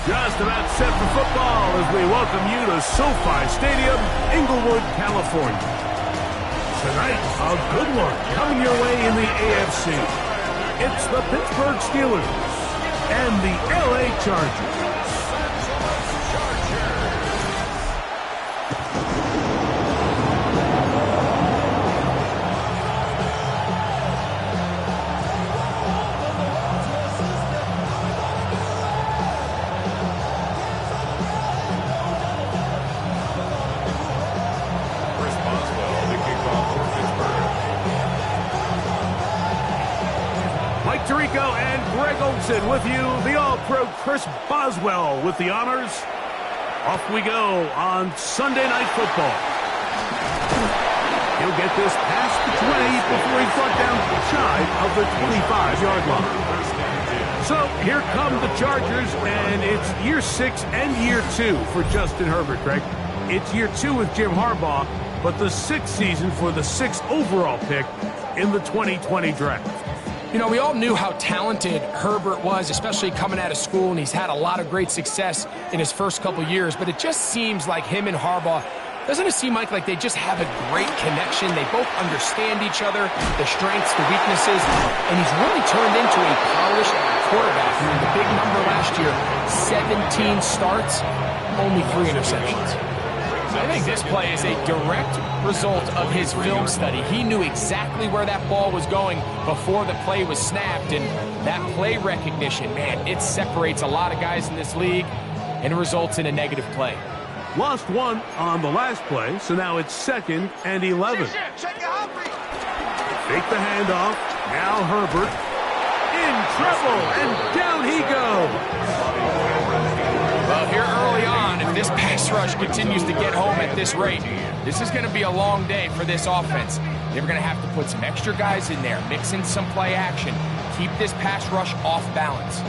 Just about set for football as we welcome you to SoFi Stadium, Inglewood, California. Tonight, a good one coming your way in the AFC. It's the Pittsburgh Steelers and the LA Chargers. Tirico and Greg Olson with you. The All-Pro Chris Boswell with the honors. Off we go on Sunday Night Football. He'll get this past the 20 before he's brought down shy of the 25-yard line. So here come the Chargers, and it's year 6 and year 2 for Justin Herbert, Greg. It's year 2 with Jim Harbaugh, but the 6th season for the 6th overall pick in the 2020 draft. You know, we all knew how talented Herbert was, especially coming out of school, and he's had a lot of great success in his first couple years, but it just seems like him and Harbaugh, doesn't it seem like they just have a great connection? They both understand each other, the strengths, the weaknesses, and he's really turned into a polished quarterback. I mean, the big number last year, 17 starts, only 3 interceptions. I think this play is a direct result of his film study. He knew exactly where that ball was going before the play was snapped, and that play recognition, man, it separates a lot of guys in this league and results in a negative play. Lost one on the last play, so now it's 2nd and 11. Take the handoff. Now Herbert in trouble, and down he goes. Well, here early on, if this pass rush continues to get home at this rate, this is going to be a long day for this offense. They're going to have to put some extra guys in there, mix in some play action, keep this pass rush off balance.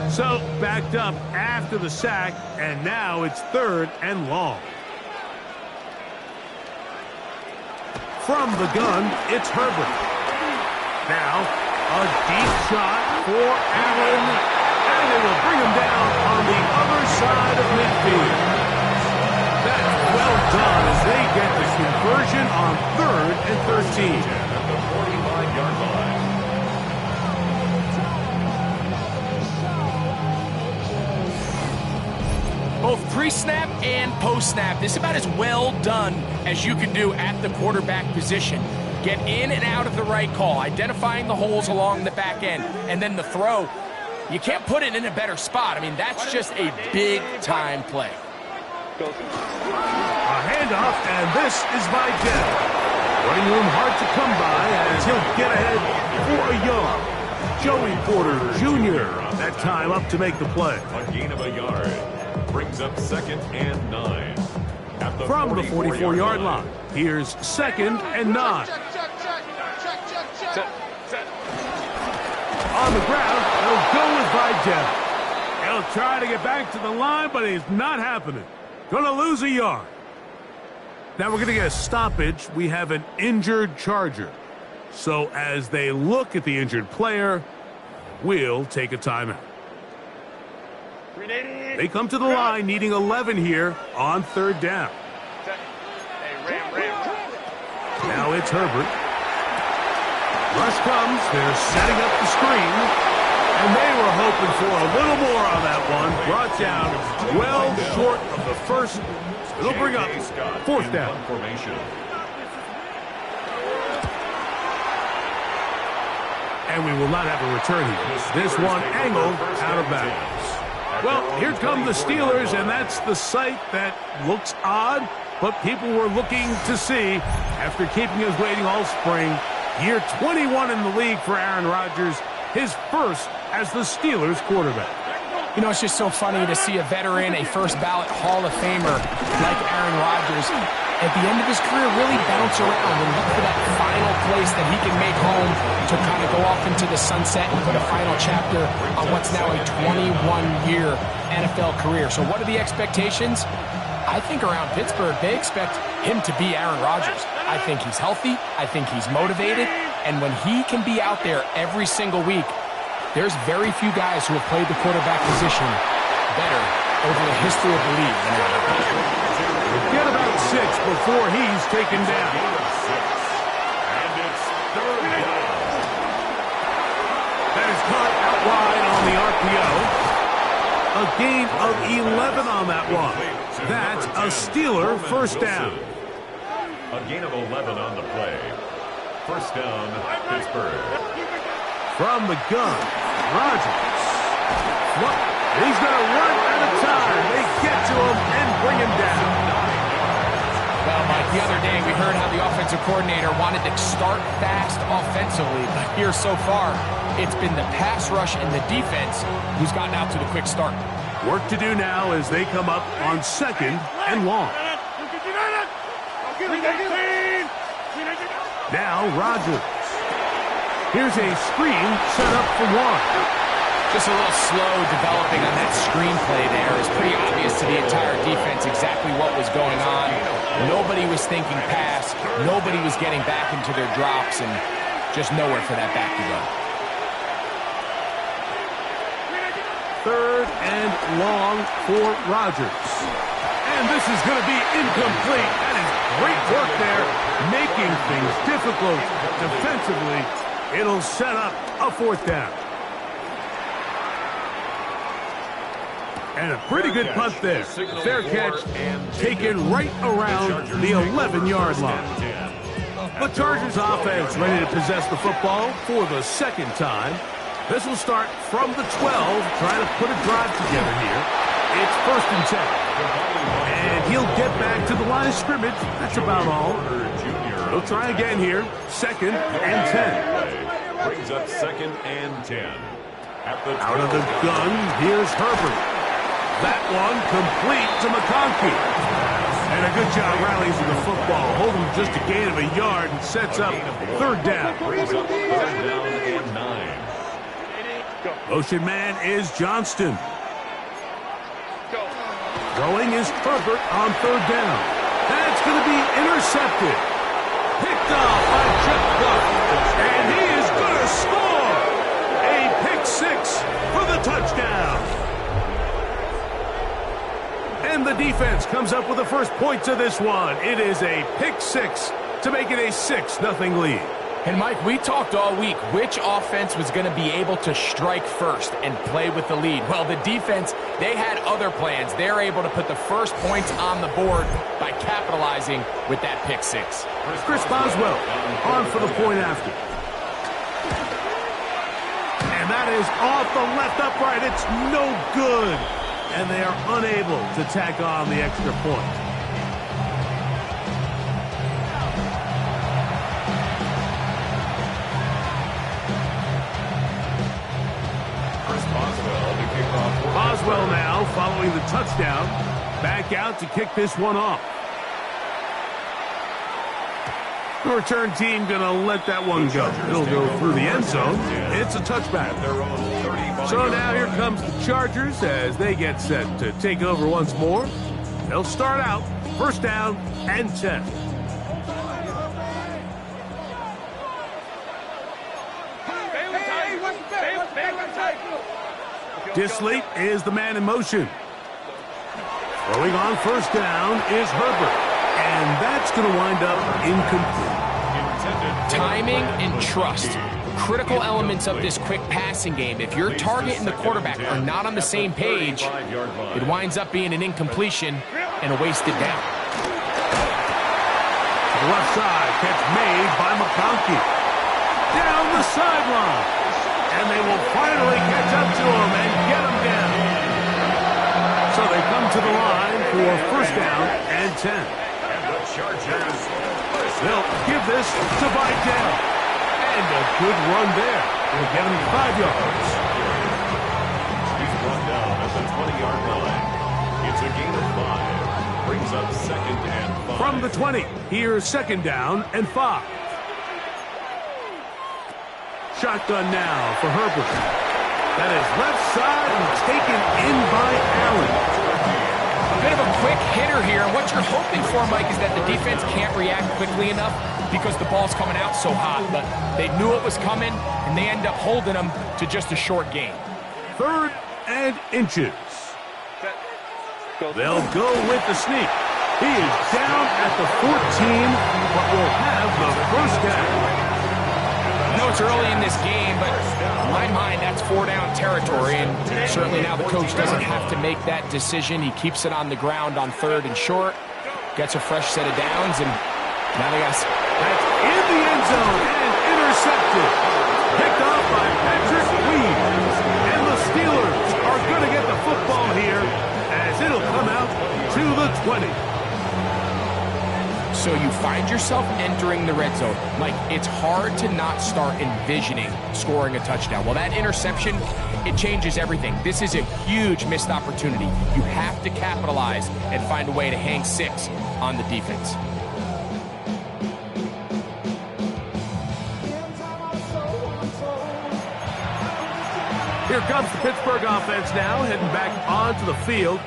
So, backed up after the sack, and now it's 3rd and long. From the gun, it's Herbert. Now, a deep shot for Allen, and it will bring him down on the other side of midfield. That's well done as they get the conversion on 3rd and 13. At the 45-yard line. Both pre-snap and post-snap, this is about as well done as you can do at the quarterback position. Get in and out of the right call, identifying the holes along the back end, and then the throw. You can't put it in a better spot. I mean, that's just a big-time play. A handoff, and this is Vidal. Running room hard to come by as he'll get ahead for a yard. Joey Porter Jr. that time up to make the play. A gain of a yard. Brings up 2nd and 9. From the 44-yard line, here's 2nd and 9. On the ground, they'll go with Vidal. He'll try to get back to the line, but it's not happening. Gonna lose a yard. Now we're gonna get a stoppage. We have an injured Charger. So as they look at the injured player, we'll take a timeout. They come to the line needing 11 here on 3rd down. Now it's Herbert. Rush comes. They're setting up the screen. And they were hoping for a little more on that one. Brought down well short of the first. It'll bring up 4th down. And we will not have a return here. This one angled out of bounds. Well, here come the Steelers, and that's the sight that looks odd, but people were looking to see after keeping us waiting all spring. Year 21 in the league for Aaron Rodgers, his first as the Steelers quarterback. You know, it's just so funny to see a veteran, a first-ballot Hall of Famer like Aaron Rodgers, at the end of his career, really bounce around and look for that final place that he can make home to kind of go off into the sunset and put a final chapter on what's now a 21-year NFL career. So what are the expectations? I think around Pittsburgh, they expect him to be Aaron Rodgers. I think he's healthy. I think he's motivated. And when he can be out there every single week, there's very few guys who have played the quarterback position better over the history of the league than Aaron Rodgers. Get about 6 before he's taken down. And it's third down. That is caught out wide on the RPO. A gain of 11 on that one. That's a Steeler first down. A gain of 11 on the play. First down, Pittsburgh. From the gun, Rodgers. He's going to run out of time. They get to him and bring him down. Well, Mike, the other day we heard how the offensive coordinator wanted to start fast offensively, but here so far, it's been the pass rush and the defense who's gotten out to the quick start. Work to do now as they come up on 2nd and long. Now Rodgers. Here's a screen set up for 1. Just a little slow developing on that screenplay there. It's pretty obvious to the entire defense exactly what was going on. Nobody was thinking pass. Nobody was getting back into their drops, and just nowhere for that back to go. 3rd and long for Rodgers. And this is going to be incomplete. That is great work there, making things difficult defensively. It'll set up a 4th down. And a pretty good punt there. Fair catch, taken right around the 11-yard line. The Chargers offense ready to possess the football for the 2nd time. This will start from the 12, trying to put a drive together here. It's 1st and 10. And he'll get back to the line of scrimmage. That's about all. He'll try again here. 2nd and 10. Brings up 2nd and 10. Out of the gun, here's Herbert. That one complete to McConkey. And a good job rallies with the football. Holding just a gain of a yard and sets up 3rd down. Brings up 3rd down and 9. Motion man is Johnston. Throwing is Herbert on 3rd down. That's going to be intercepted. Picked off by Jeff Buck. And he is going to score. A pick 6 for the touchdown. And the defense comes up with the first points of this one. It is a pick 6 to make it a 6-0 lead. And, Mike, we talked all week which offense was going to be able to strike first and play with the lead. Well, the defense, they had other plans. They're able to put the first points on the board by capitalizing with that pick 6. Chris Boswell on for the point after. And that is off the left upright. It's no good. And they are unable to tack on the extra point. Boswell now following the touchdown. Back out to kick this one off. The return team going to let that one go. It'll go through the end zone. It's a touchback. So now here comes the Chargers as they get set to take over once more. They'll start out 1st down and 10. Disley is the man in motion. Throwing on 1st down is Herbert. And that's going to wind up incomplete. Timing and trust. Critical elements of this quick passing game. If your target and the quarterback are not on the same page, it winds up being an incompletion and a wasted down. To the left side, catch made by McConkey. Down the sideline. And they will finally catch up to him and get him down. So they come to the line for 1st down and 10. And the Chargers. They'll give this to Vidal. And a good run there. They'll get him 5 yards. He's run down at the from the 20. Here's second down and 5. Shotgun now for Herbert. That is left side and taken in by Allen. A bit of a quick hitter here. And what you're hoping for, Mike, is that the defense can't react quickly enough because the ball's coming out so hot. But they knew it was coming, and they end up holding them to just a short gain. 3rd and inches. They'll go with the sneak. He is down at the 14, but will have the first down. I know it's early in this game, but in my mind, that's 4-down territory, and certainly now the coach doesn't have to make that decision. He keeps it on the ground on 3rd and short, gets a fresh set of downs, and now they got... That's in the end zone and intercepted. Picked off by Patrick Reed. And the Steelers are going to get the football here as it'll come out to the 20. So you find yourself entering the red zone. Mike, it's hard to not start envisioning scoring a touchdown. Well, that interception, it changes everything. This is a huge missed opportunity. You have to capitalize and find a way to hang 6 on the defense. Here comes the Pittsburgh offense now, heading back onto the field.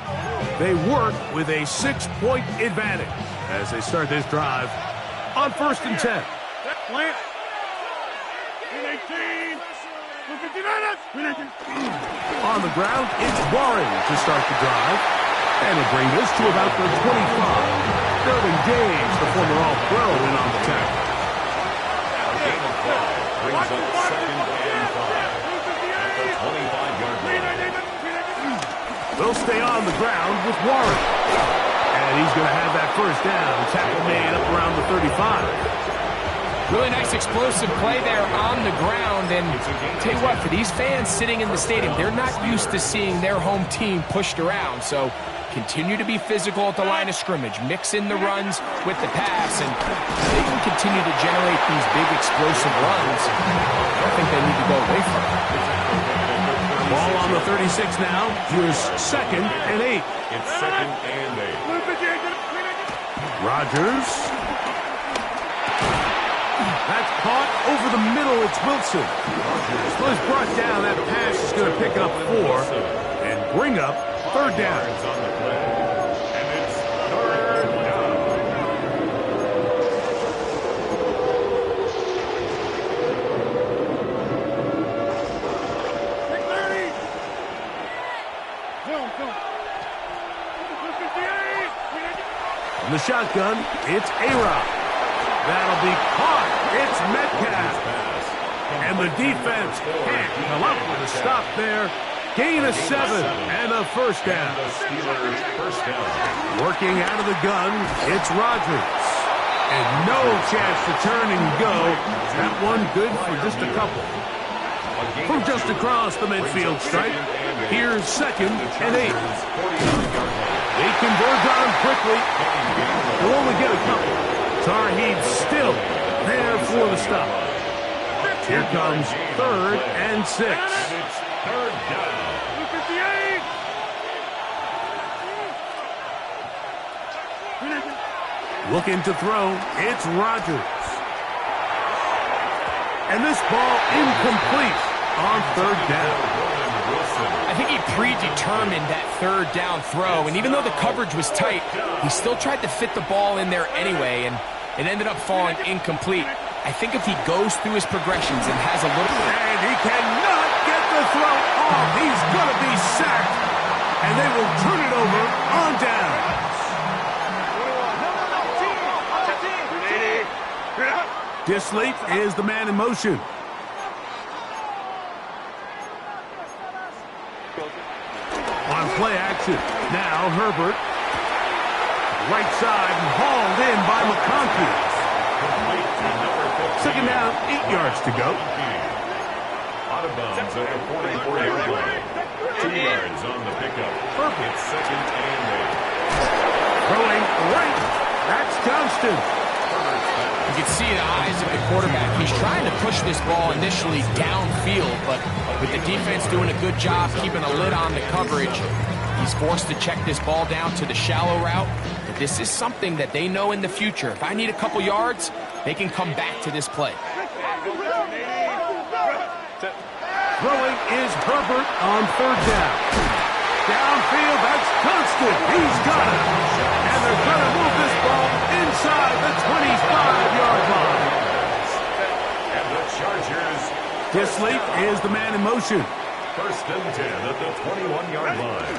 They work with a 6-point advantage as they start this drive on 1st and 10. On the ground, it's Warren to start the drive. And it'll bring this to about the 25. Derwin James, the former All-Pro, in on the tackle. Brings up 2nd and 5 at the 25-yard line. They'll stay on the ground with Warren. And he's going to have that first down. Tackle made up around the 35. Really nice explosive play there on the ground. And tell you what, for these fans sitting in the stadium, they're not used to seeing their home team pushed around. So continue to be physical at the line of scrimmage. Mix in the runs with the pass. And they can continue to generate these big explosive runs. I think they need to go away from it. Ball on the 36 now. Here's 2nd and 8. It's 2nd and 8. Rodgers. That's caught over the middle. It's Wilson. So he's brought down. That pass is going to pick up 4 and bring up 3rd down. On the play. And it's 3rd down. From the shotgun, it's A-Rod. That'll be caught. It's Metcalf. And the defense can't come up with a stop there. Gain of 7 and a first down. The Steelers' first down. Working out of the gun, it's Rodgers. And no chance to turn and go. That one good for just a couple. From just across the midfield stripe, here's 2nd and 8. They converge on quickly. They'll only get a couple. Tarheed's still there for the stop. Here comes 3rd and 6. And it's 3rd down. Looking to throw, it's Rodgers. And this ball incomplete on 3rd down. I think he predetermined that 3rd down throw, and even though the coverage was tight, he still tried to fit the ball in there anyway, and it ended up falling incomplete. I think if he goes through his progressions and has a little... And he cannot get the throw off. He's going to be sacked, and they will turn it over on down. Disley is the man in motion. On play action, now Herbert. Right side and hauled in by McConkey. 2nd down, 8 yards to go. Out of bounds at the 44-yard line. 2 yards on the pickup. It's 2nd and 8. Throwing right. That's Johnston. You can see the eyes of the quarterback. He's trying to push this ball initially downfield, but with the defense doing a good job keeping a lid on the coverage, he's forced to check this ball down to the shallow route. The But this is something that they know in the future. If I need a couple yards, they can come back to this play. Throwing is Herbert on third down. Downfield, that's Constant. He's got it. And they're going to move this ball inside the 25-yard line. And the Chargers. Disley is the man in motion. First and 10 at the 21-yard line.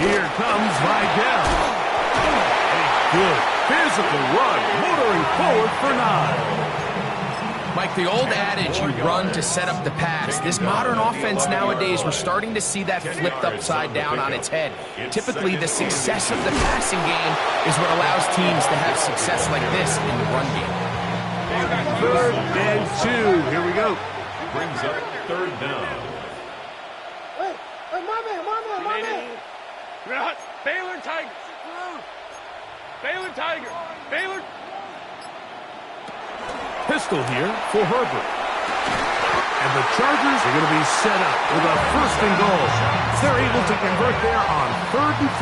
Here comes Vidal. A good physical run, motoring forward for 9. Mike, the old adage, you run to set up the pass. This modern offense nowadays, we're starting to see that flipped upside down on its head. Typically, the success of the passing game is what allows teams to have success like this in the run game. 3rd and 2. Here we go. Brings up 3rd down. My man. Baylor Tiger. Baylor Tiger. Baylor. Pistol here for Herbert. And the Chargers are going to be set up with a 1st and goal. They're able to convert there on 3rd and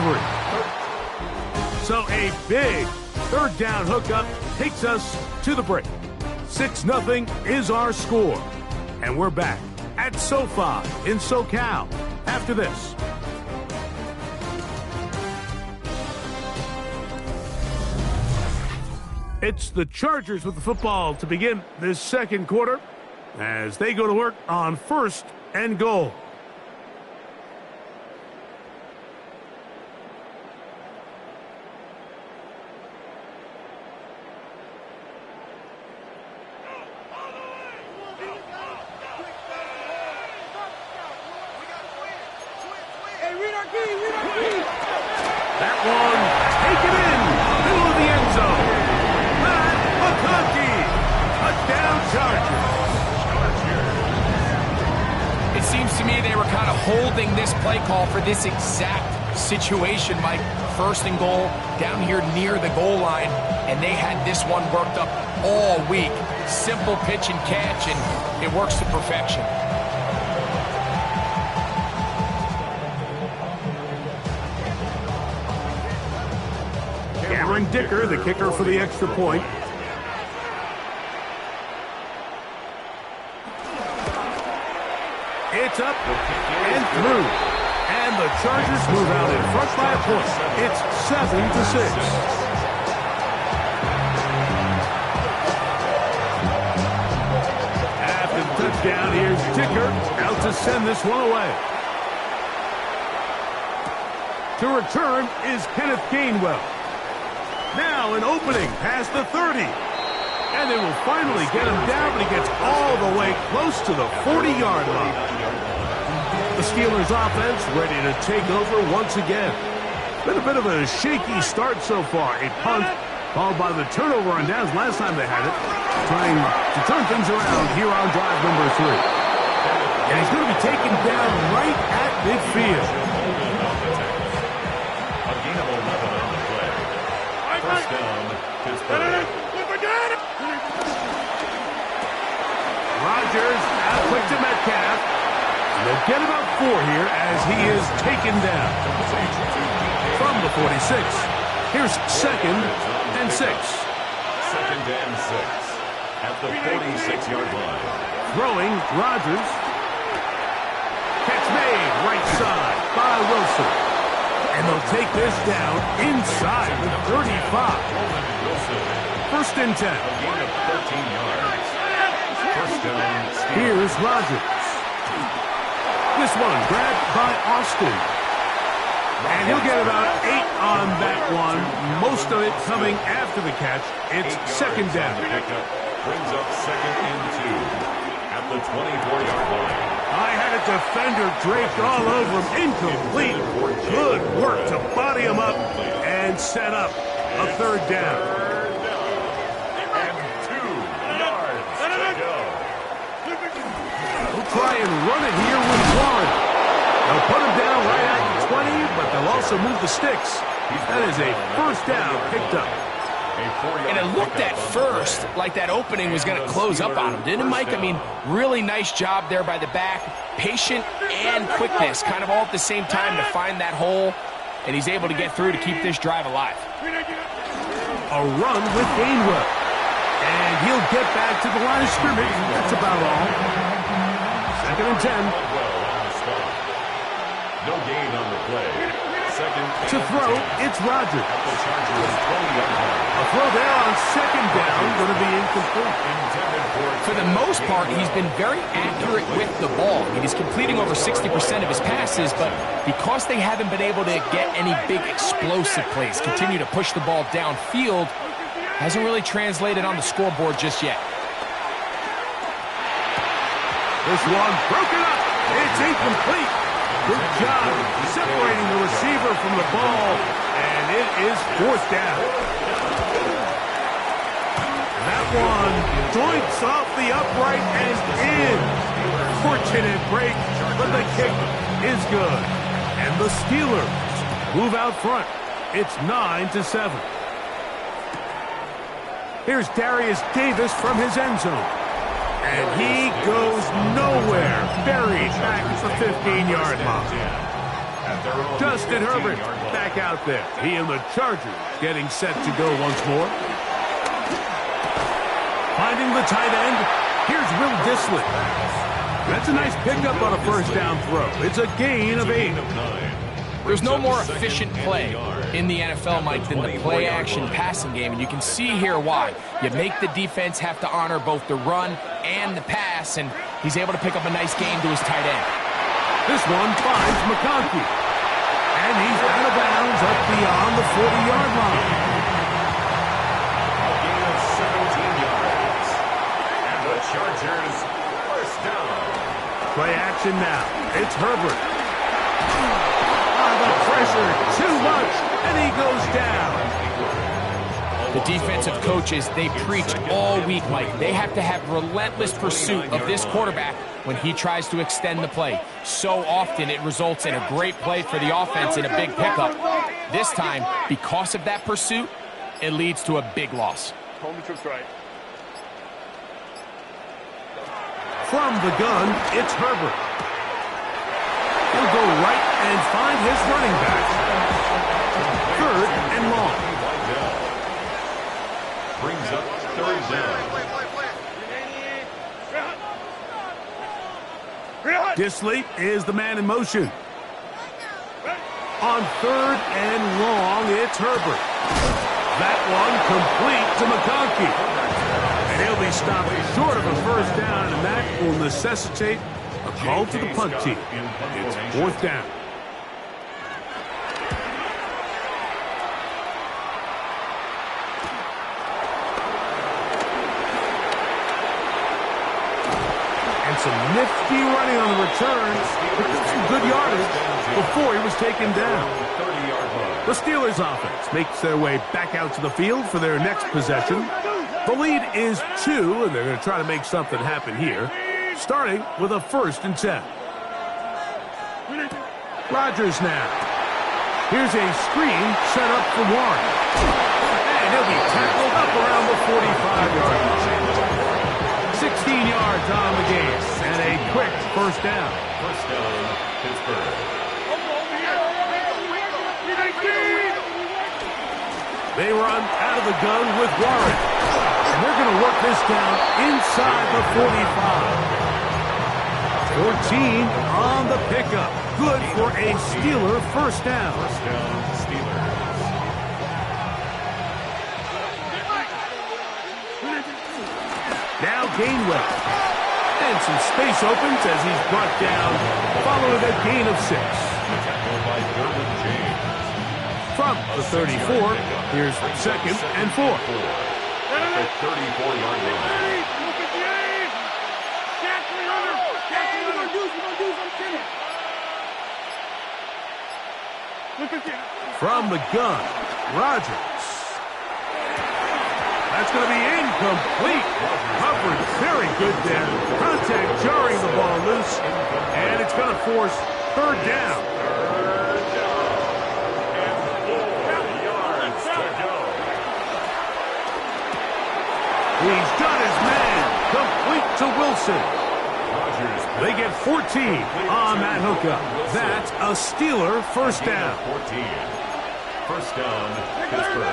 3. So a big 3rd down hookup takes us to the break. 6-0 is our score. And we're back at SoFi in SoCal after this. It's the Chargers with the football to begin this 2nd quarter as they go to work on 1st and goal. That one taken in, middle of the end zone. Touchdown Chargers. It seems to me they were kind of holding this play call for this exact situation, Mike. 1st and goal down here near the goal line, and they had this one worked up all week. Simple pitch and catch, and it works to perfection. Cameron Dicker, the kicker for the extra point. It's up and through. And the Chargers move out in front by a point. It's 7-6. After the touchdown, here's Dicker out to send this one away. To return is Kenneth Gainwell. Now an opening past the 30. And they will finally get him down, but he gets all the way close to the 40-yard line. The Steelers offense ready to take over once again. Been a bit of a shaky start so far. A punt followed by the turnover on downs last time they had it. Trying to turn things around here on drive number 3. And he's going to be taken down right at midfield. A gain of 11 on the play. First down, Pittsburgh. Rodgers out quick to Metcalf. They'll get about 4 here as he is taken down. From the 46. Here's 2nd and 6. 2nd and 6 at the 46-yard line. Throwing Rodgers. Catch made right side by Wilson. And they'll take this down inside the 35. 1st and 10. A gain of 13 yards. First down, Here's Rodgers. This one grabbed by Austin. And he'll get about 8 on that one. Most of it coming after the catch. It's 2nd down. Brings up 2nd and 2 at the 24-yard line. I had a defender draped all over him. Incomplete. Good work to body him up and set up a 3rd down. Try and run it here with 1. They'll put him down right at the 20, but they'll also move the sticks. That is a 1st down picked up. And it looked at first like that opening was going to close up on him, didn't it, Mike? I mean, really nice job there by the back. Patient and quickness, kind of all at the same time to find that hole. and he's able to get through to keep this drive alive. A run with Gainwell. And he'll get back to the line of scrimmage. That's about all. 2nd and 10. No gain on the play. To throw, it's Rodgers. A throw there on 2nd down, going to be incomplete. For the most part, he's been very accurate with the ball. I mean, he's completing over 60% of his passes, but because they haven't been able to get any big explosive plays, continue to push the ball downfield, hasn't really translated on the scoreboard just yet. This one broken up. It's incomplete. Good job separating the receiver from the ball, and it is 4th down. That one joints off the upright and in. Fortunate break, but the kick is good. And the Steelers move out front. It's 9-7. Here's Darius Davis from his end zone. And he goes nowhere. Buried back at the 15-yard line. Justin Herbert back out there. He and the Chargers getting set to go once more. Finding the tight end. Here's Will Dissly. That's a nice pickup on a 1st down throw. It's a gain of 8. There's no more efficient play in the NFL, Mike, than the play-action passing game, and you can see here why. You make the defense have to honor both the run and the pass, and he's able to pick up a nice gain to his tight end. This one finds McConkey, and he's out of bounds up beyond the 40-yard line. A gain of 17 yards. And the Chargers 1st down. Play action now. It's Herbert. The pressure, too much, and he goes down. The defensive coaches, they preach all week, Mike. They have to have relentless pursuit of this quarterback when he tries to extend the play. So often it results in a great play for the offense and a big pickup. This time, because of that pursuit, it leads to a big loss. From the gun, it's Herbert. He'll go right and find his running back. 3rd and long. Brings up 3rd down. Dissly is the man in motion. On 3rd and long, it's Herbert. That one complete to McConkey. And he'll be stopped short of a 1st down, and that will necessitate a call to the punt team. It's 4th down. And some nifty running on the returns. Some good yardage before he was taken down. The Steelers offense makes their way back out to the field for their next possession. The lead is 2, and they're going to try to make something happen here. Starting with a 1st and 10. Rodgers now. Here's a screen set up for Warren. And he'll be tackled up around the 45-yard line. 16 yards on the game. And a quick 1st down. 1st down, Pittsburgh. They run out of the gun with Warren. And they're going to work this down inside the 45. 14 on the pickup. Good for a Steeler 1st down. 1st down, Steelers. Now Gainwell. And some space opens as he's brought down, following a gain of 6. Tackled by Derwin James. From the 34, here's 2nd and 4. At the 34-yard line. From the gun, Rodgers. That's going to be incomplete. Covered very good there. Contact jarring the ball loose. And it's going to force 3rd down. And 4 yards to go. He's got his man. Complete to Wilson. Rodgers They get 14 on that hookup. That's a Steeler first down. 14. First down, Pittsburgh.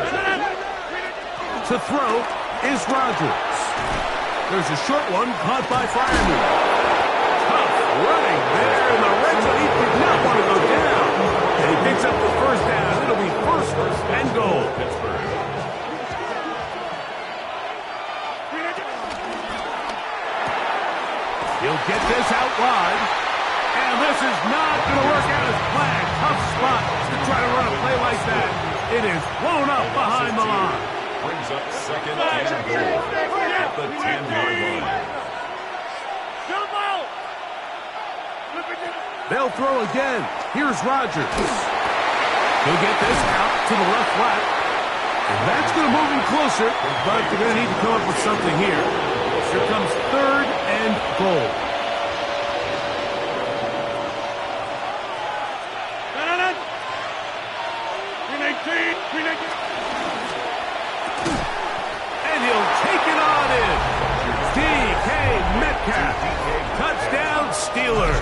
To throw is Rodgers. There's a short one caught by Fireman. Tough running there in the red zone. He did not want to go down. And he picks up the first down. It'll be first and goal. Pittsburgh. He'll get this out wide. And this is not going to work out as planned. Tough spot to try to run a play like that. It is blown up behind the line. Brings up second and goal at the 10-yard line. They'll throw again. Here's Rodgers. He'll get this out to the left flat. And that's going to move him closer, but they're going to need to come up with something here. Here comes third and goal. And he'll take it on in. DK Metcalf. Touchdown, Steelers.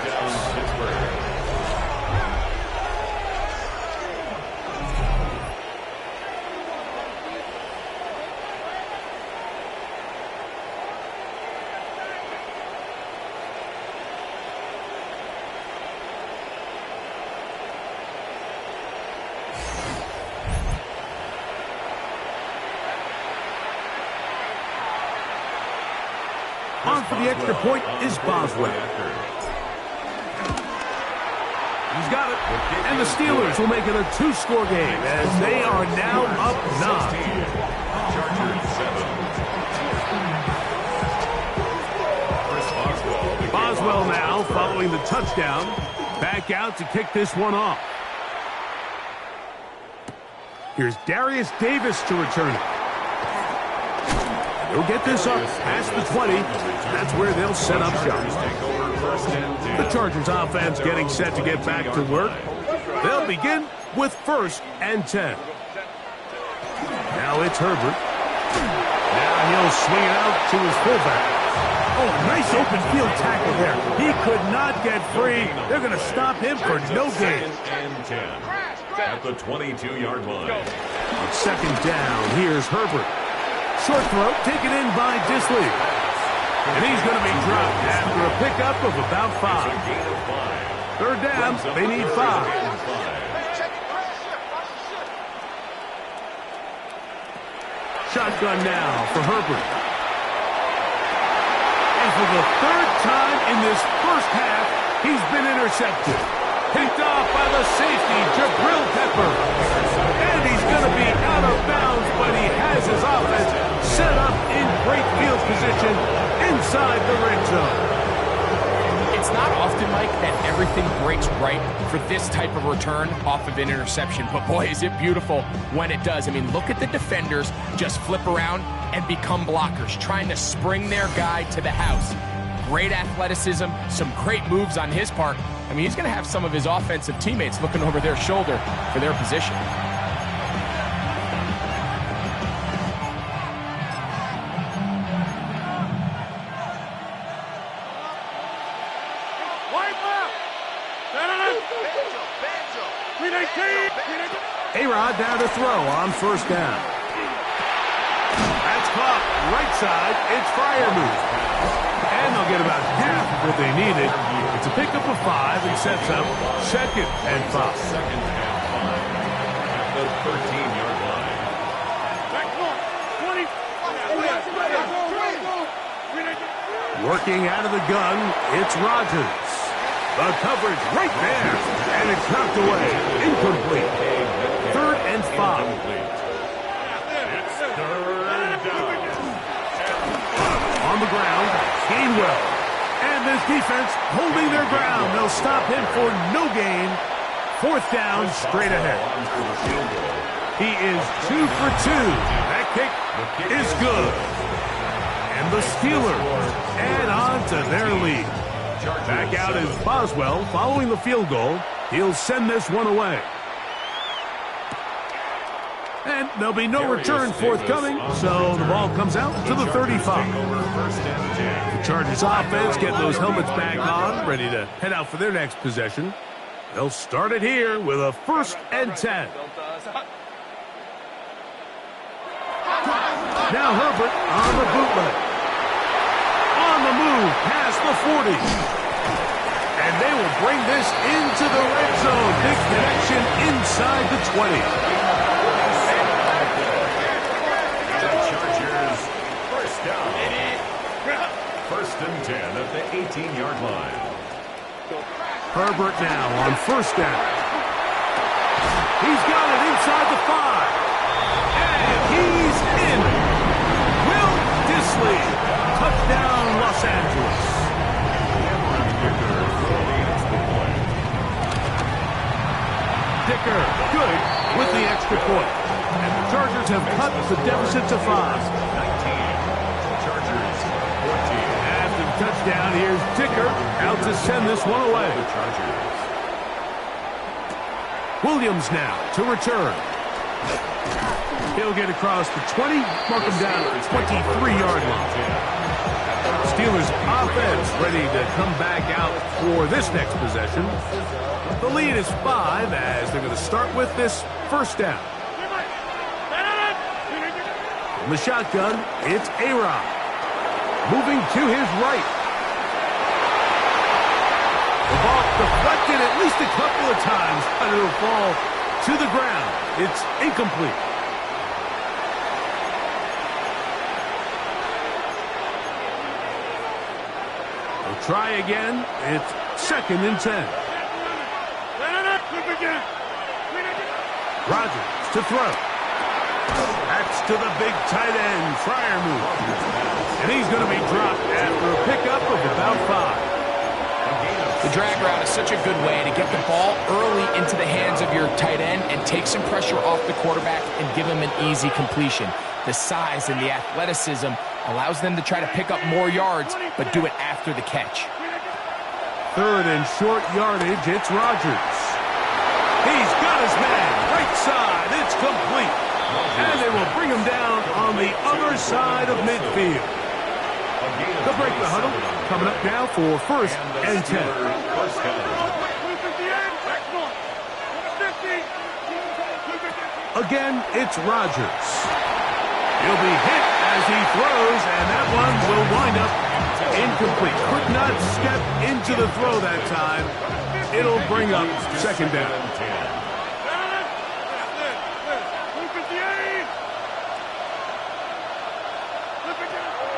On for the extra point is Boswell. He's got it. And the Steelers will make it a two-score game as they are now up 9. Boswell now following the touchdown. Back out to kick this one off. Here's Darius Davis to return it. They'll get this up past the 20. That's where they'll set up shop. The Chargers offense getting set to get back to work. They'll begin with first and 10. Now it's Herbert. Now he'll swing it out to his fullback. Oh, nice open field tackle there. He could not get free. They're going to stop him for no gain. And 10 at the 22-yard line. On second down, here's Herbert. Short throw taken in by Disley. And he's going to be dropped after a pickup of about 5. Third down, they need 5. Shotgun now for Herbert. And for the third time in this first half, he's been intercepted. Picked off by the safety, Jabril Pepper. And he's going to be out of bounds, but he has his offense set up in great field position inside the red zone. It's not often, Mike, that everything breaks right for this type of return off of an interception. But boy, is it beautiful when it does. I mean, look at the defenders just flip around and become blockers, trying to spring their guy to the house. Great athleticism, some great moves on his part. I mean, he's going to have some of his offensive teammates looking over their shoulder for their position. A-Rod down to throw on first down. That's caught right side. It's Freiermuth. And they'll get about half of what they needed. It's a pickup of 5 and sets up second and 5. Second and 5 at the 13-yard line. Working out of the gun, it's Rodgers. The coverage right there. And it's knocked away. Incomplete. Third and 5. It's third down. On the ground, Gainwell. And this defense holding their ground. They'll stop him for no gain. Fourth down, straight ahead. He is 2 for 2. That kick is good. And the Steelers add on to their lead. Back out is Boswell following the field goal. He'll send this one away. And there'll be no return forthcoming, so the ball comes out to the 35. The Chargers offense getting those helmets back on, ready to head out for their next possession. They'll start it here with a 1st and 10. Now Herbert on the bootleg. On the move past the 40. And they will bring this into the red zone. Big connection inside the 20. Chargers, first down. 1st and 10 at the 18-yard line. Herbert now on 1st down. He's got it inside the 5. And he's in. Will Disley. Touchdown, Los Angeles. Dicker, good with the extra point. And the Chargers have cut the deficit to 5. 19. Chargers, 14. After the touchdown, here's Dicker out to send this one away. The Chargers. Williams now to return. He'll get across the 20, mark him down at the 23-yard line. Steelers offense ready to come back out for this next possession. The lead is 5 as they're going to start with this 1st down. From the shotgun, it's A-Rod. Moving to his right. The ball deflected at least a couple of times, but it'll fall to the ground. It's incomplete. They'll try again. It's 2nd and 10. Rodgers to throw. That's to the big tight end, Freiermuth. And he's going to be dropped after a pickup of about 5. The drag route is such a good way to get the ball early into the hands of your tight end and take some pressure off the quarterback and give him an easy completion. The size and the athleticism allows them to try to pick up more yards, but do it after the catch. 3rd and short yardage, it's Rodgers. He's got his man, right side, it's complete. And they will bring him down on the other side of midfield. They'll break the huddle, coming up now for 1st and 10. Again, it's Rodgers. He'll be hit as he throws, and that one will wind up incomplete. Could not step into the throw that time. It'll bring up 2nd down.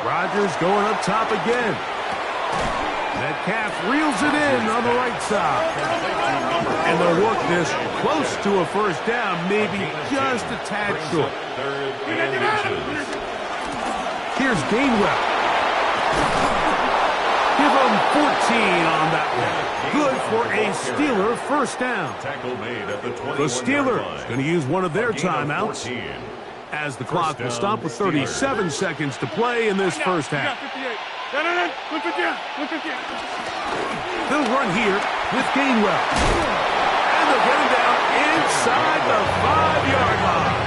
Rodgers going up top again. Metcalf reels it in on the right side. And they'll work this close to a 1st down, maybe just a tad short. Here's Gainwell. Give him 14 on that one. Good for a Steeler 1st down. The Steelers going to use one of their timeouts as the clock will stop with 37 seconds to play in this 1st half. They'll run here with Gainwell. And they'll get him down inside the 5-yard line.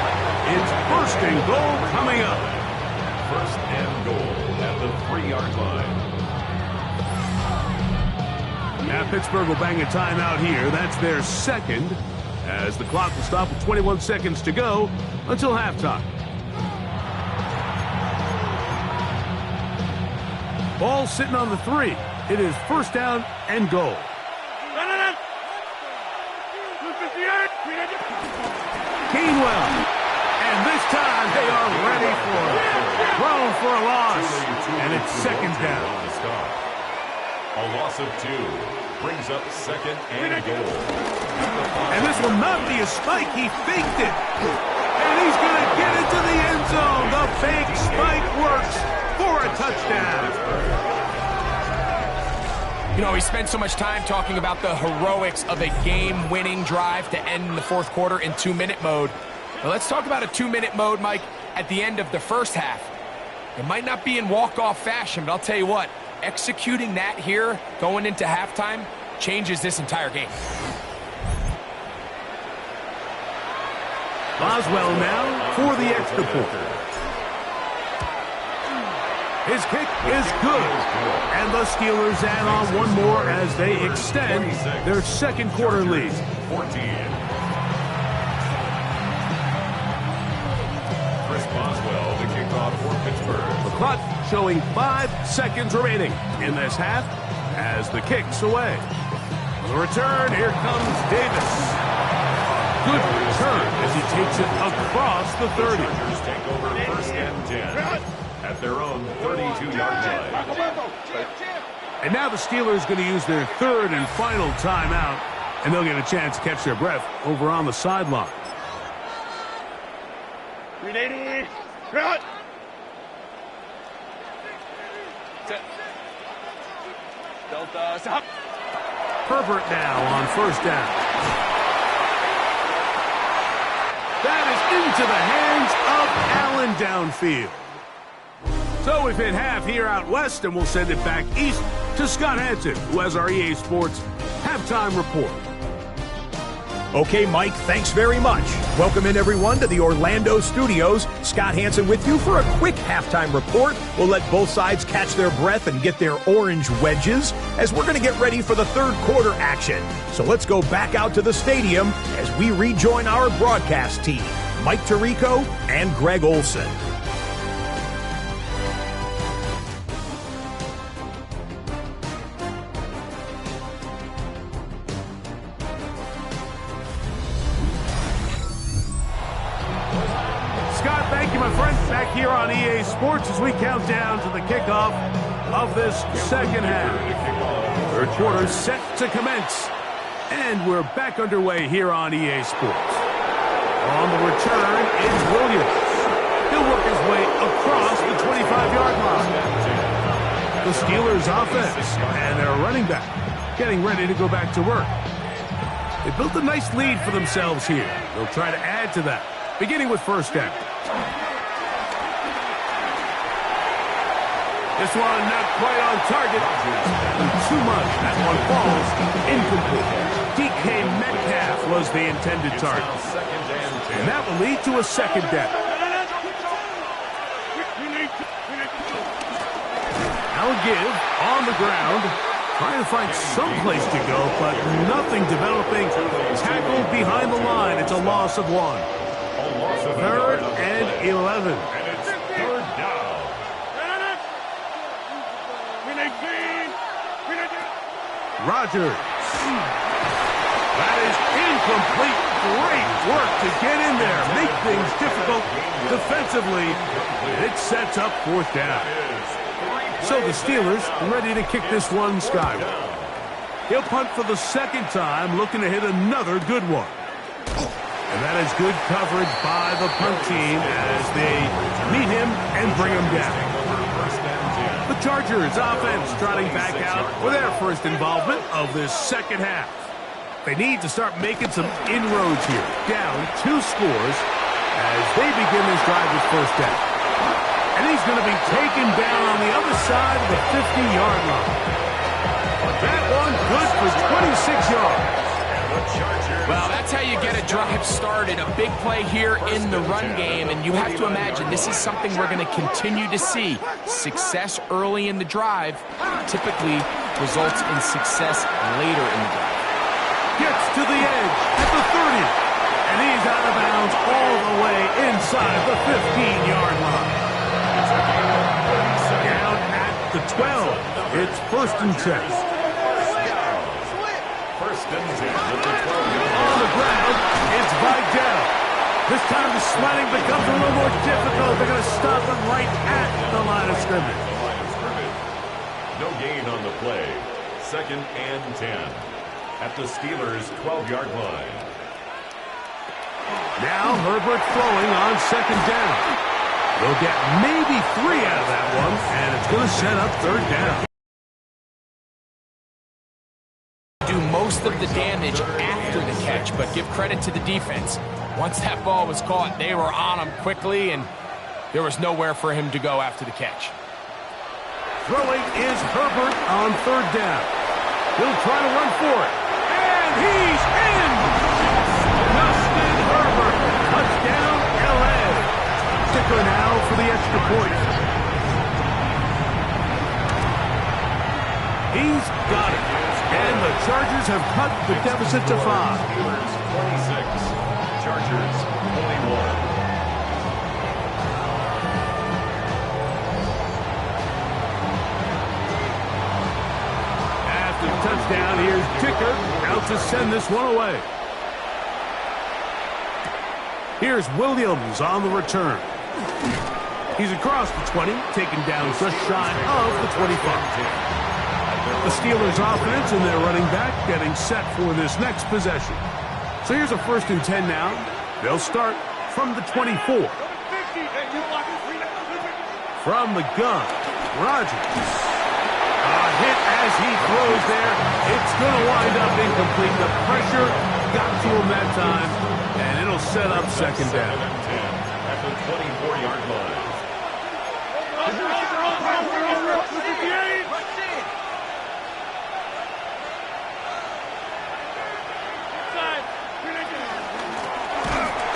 It's 1st and goal coming up. 1st and goal at the 3-yard line. Now Pittsburgh will bang a timeout here. That's their 2nd, as the clock will stop with 21 seconds to go until halftime. Ball sitting on the 3. It is 1st down and goal. Gainwell. And this time they are ready for it. Thrown for a loss. And it's 2nd down. A loss of 2 brings up 2nd and goal. And this will not be a spike. He faked it. And he's going to get into the end zone. The fake spike works for a touchdown. You know, we spent so much time talking about the heroics of a game-winning drive to end in the 4th quarter in 2-minute mode. But let's talk about a 2-minute mode, Mike, at the end of the 1st half. It might not be in walk-off fashion, but I'll tell you what, executing that here going into halftime changes this entire game. Boswell now for the extra point. His kick is good. And the Steelers add on one more as they extend their second quarter lead. 14. Chris Boswell, the kickoff for Pittsburgh. The clock showing 5 seconds remaining in this half as the kick's away. On the return, here comes Davis. Good return as he takes it across the 30. Chargers take over first and 10 at their own 32-yard line. And now the Steelers going to use their third and final timeout, and they'll get a chance to catch their breath over on the sideline. Ready, run. Delta, stop. Herbert now on first down. That is into the hands of Allen downfield. So we've hit half here out west, and we'll send it back east to Scott Hansen, who has our EA Sports halftime report. Okay, Mike, thanks very much. Welcome in, everyone, to the Orlando studios. Scott Hansen with you for a quick halftime report. We'll let both sides catch their breath and get their orange wedges as we're going to get ready for the third quarter action. So let's go back out to the stadium as we rejoin our broadcast team, Mike Tirico and Greg Olson. Back here on EA Sports as we count down to the kickoff of this second half. Third quarter set to commence. And we're back underway here on EA Sports. On the return is Williams. He'll work his way across the 25-yard line. The Steelers offense and their running back getting ready to go back to work. They built a nice lead for themselves here. They'll try to add to that, beginning with first down. This one not quite on target. Too much. That one falls incomplete. DK Metcalf was the intended target. And that will lead to a second down. Now give on the ground. Trying to find some place to go, but nothing developing. Tackled behind the line. It's a loss of 1. Third and 11. And it's third down. Rogers. That is incomplete. Great work to get in there. Make things difficult defensively. It sets up fourth down. So the Steelers ready to kick this one skyward. He'll punt for the second time, looking to hit another good one. And that is good coverage by the punt team as they meet him and bring him down. The Chargers offense trotting back out for their first involvement of this second half. They need to start making some inroads here. Down 2 scores as they begin this drive with first down. And he's going to be taken down on the other side of the 50-yard line. That one good for 26 yards. Well, that's how you get a drive started. A big play here in the run game, and you have to imagine this is something we're going to continue to see. Success early in the drive typically results in success later in the drive. Gets to the edge at the 30, and he's out of bounds all the way inside the 15-yard line. Down at the 12. It's first and 10. First and 10 at the 12-yard line. On the ground, it's Vidal. This time the sledding becomes a little more difficult. They're going to stop him right at the line of scrimmage. No gain on the play. Second and 10 at the Steelers' 12-yard line. Now Herbert throwing on second down. They'll get maybe 3 out of that one, and it's going to set up third down. Do most of the damage after the catch, but give credit to the defense. Once that ball was caught, they were on him quickly, and there was nowhere for him to go after the catch. Throwing is Herbert on third down. He'll try to run for it. And he's in! Justin Herbert. Touchdown Steelers have cut the deficit to 5. Steelers 26, Chargers 21. After the touchdown, here's Ticker out to send this one away. Here's Williams on the return. He's across the 20, taken down just shy of the 25. The Steelers offense and their running back getting set for this next possession. So here's a 1st and 10 now. They'll start from the 24. From the gun, Rodgers. A hit as he throws there. It's going to wind up incomplete. The pressure got to him that time, and it'll set up 2nd down. At the 24-yard line.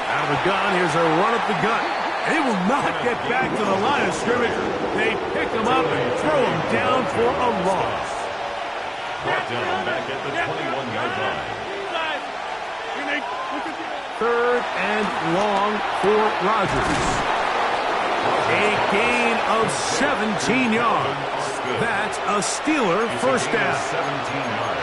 Out of the gun, here's a run up the gut. They will not get back to the line of scrimmage. They pick him up and throw him down for a loss. Brought down back at the 21-yard line. 3rd and long for Rodgers. A gain of 17 yards. That's a Steeler 1st down. 17 yards.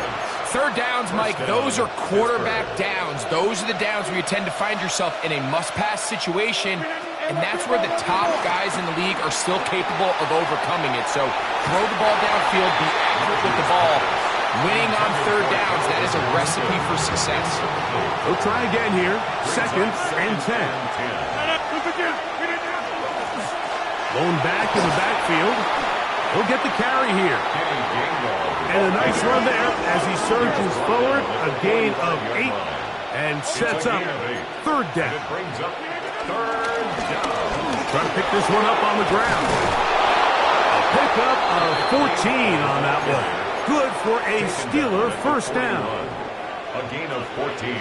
3rd downs, Mike, those are quarterback downs. Those are the downs where you tend to find yourself in a must-pass situation, and that's where the top guys in the league are still capable of overcoming it. So throw the ball downfield, be accurate with the ball. Winning on 3rd downs, that is a recipe for success. We'll try again here. 2nd and 10. Going back in the backfield. He'll get the carry here. And a nice run there as he surges forward. A gain of 8 and sets up 3rd down. It brings up 3rd down. Trying to pick this one up on the ground. A pickup of 14 on that one. Good for a Steeler 1st down. A gain of 14.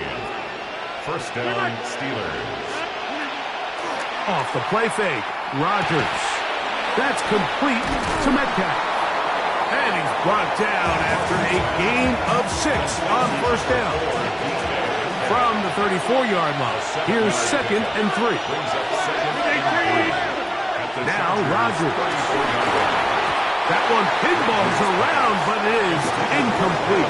1st down, Steelers. Off the play fake, Rodgers. That's complete to Metcalf. And he's brought down after a gain of 6 on 1st down. From the 34-yard line, here's 2nd and 3. Now Rodgers. That one pinballs around, but it is incomplete.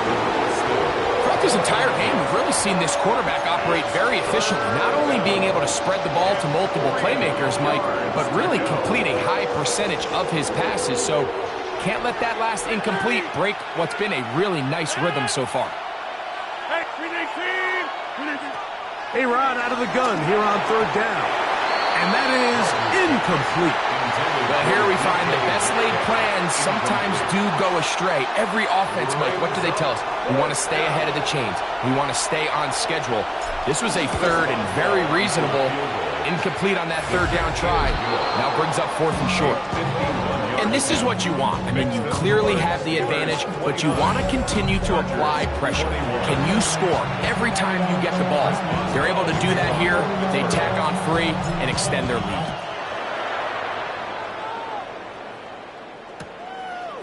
Throughout this entire game, we've really seen this quarterback operate very efficiently, not only being able to spread the ball to multiple playmakers, Mike, but really complete a high percentage of his passes. So can't let that last incomplete break what's been a really nice rhythm so far. A-Rod out of the gun here on 3rd down. And that is incomplete. Well, here we find the best laid plans sometimes do go astray. Every offense, Mike, what do they tell us? We want to stay ahead of the chains. We want to stay on schedule. This was a 3rd and very reasonable. Incomplete on that 3rd down try. Now brings up 4th and short. And this is what you want. I mean, you clearly have the advantage, but you want to continue to apply pressure. Can you score every time you get the ball? They're able to do that here. They tack on 3 and extend their lead.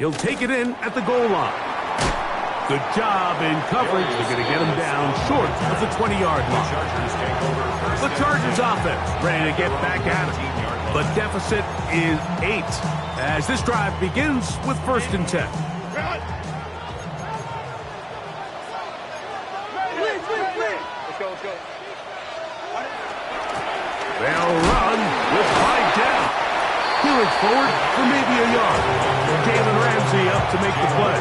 He'll take it in at the goal line. Good job in coverage. They're going to get him down short of the 20-yard line. The Chargers offense ready to get back at it. The deficit is 8 as this drive begins with 1st and 10. Let's go. They'll run with Mike down. He looks forward for maybe a yard. Jalen Ramsey up to make the play.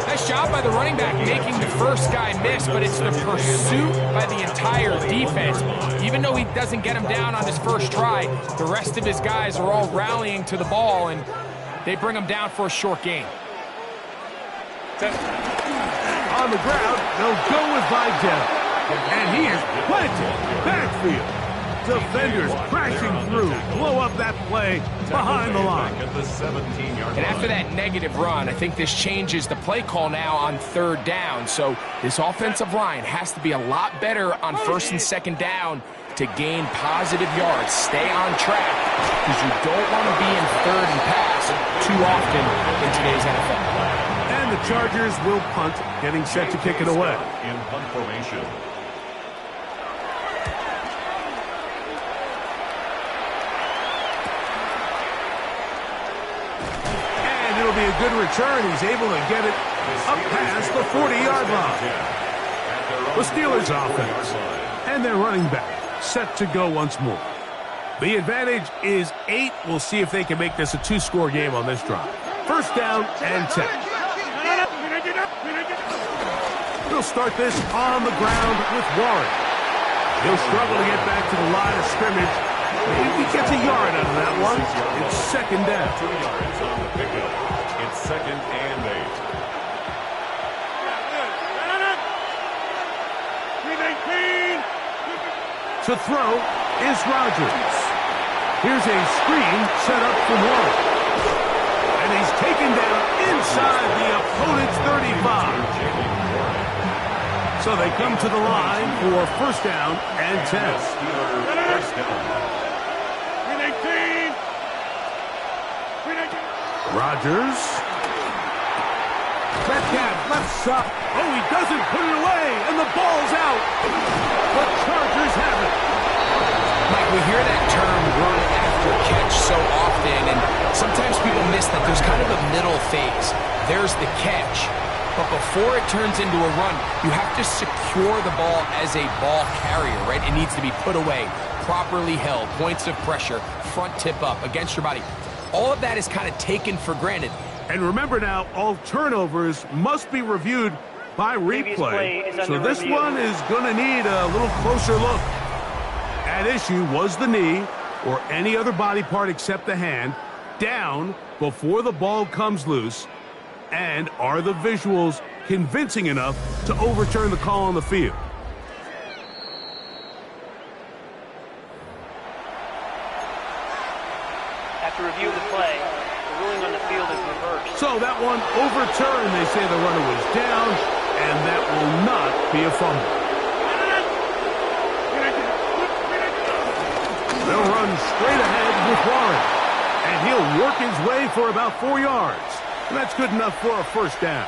Nice job by the running back making the first guy miss, but it's the pursuit by the entire defense. Even though he doesn't get him down on his first try, the rest of his guys are all rallying to the ball, and they bring him down for a short gain. On the ground, they'll go with Vidal. And he is planted backfield. Defenders crashing through, blow up that play behind the line. And after that negative run, I think this changes the play call now on 3rd down. So this offensive line has to be a lot better on 1st and 2nd down to gain positive yards. Stay on track because you don't want to be in 3rd and pass too often in today's NFL. And the Chargers will punt, getting set to kick it away. In punt formation. And it'll be a good return. He's able to get it up past the 40-yard line. The Steelers offense and their running back set to go once more. The advantage is 8. We'll see if they can make this a 2-score game on this drive. First down and 10. He'll start this on the ground with Warren. He'll struggle to get back to the line of scrimmage. If he gets a yard out of that one, it's second down. 2 yards on the pickup. It's second and 8. To throw is Rodgers. Here's a screen set up for Warren. And he's taken down inside the opponent's 35. So they come to the line for first down and 10. Rodgers. Metcalf left side. Oh, he doesn't put it away, and the ball's out. The Chargers have it. Mike, we hear that term run after catch so often, and sometimes people miss that there's kind of a middle phase. There's the catch, but before it turns into a run, you have to secure the ball as a ball carrier, right? It needs to be put away, properly held, points of pressure, front tip up against your body. All of that is kind of taken for granted. And remember now, all turnovers must be reviewed by replay. So this one is going to need a little closer look. At issue was the knee, or any other body part except the hand, down before the ball comes loose. And are the visuals convincing enough to overturn the call on the field? After review of the play, the ruling on the field is reversed. So that one overturned. They say the runner was down, and that will not be a fumble. They'll run straight ahead with Warren, and he'll work his way for about 4 yards. And that's good enough for a first down.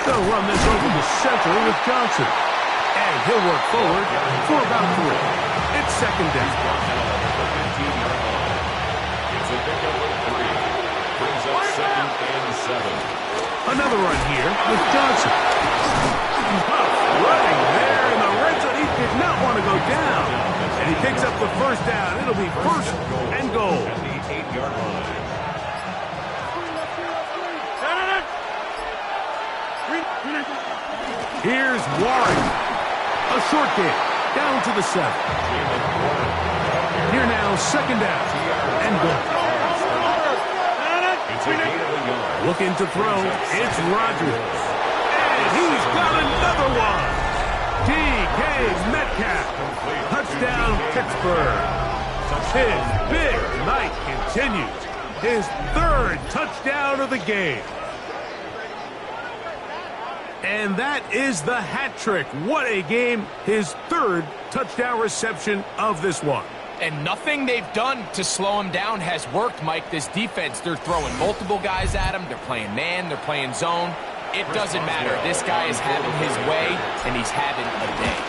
They'll run this over the center with Johnson. And he'll work forward for about 3. It's second down. It's a pickup of 3. Brings up second and 7. Another run here with Johnson. Running there in the red zone. He did not want to go down. And he picks up the first down. It'll be first and goal. At the 8-yard line. Here's Warren. A short game. Down to the 7. Here now, second down. And goal. It's a gain of a yard. Looking to throw. It's Rodgers. And he's got another one. DK Metcalf. Touchdown, Pittsburgh. His big night continues. His 3rd touchdown of the game. And that is the hat trick. What a game. His 3rd touchdown reception of this one. And nothing they've done to slow him down has worked, Mike. This defense, they're throwing multiple guys at him. They're playing man. They're playing zone. It doesn't matter. This guy is having his way, and he's having a day.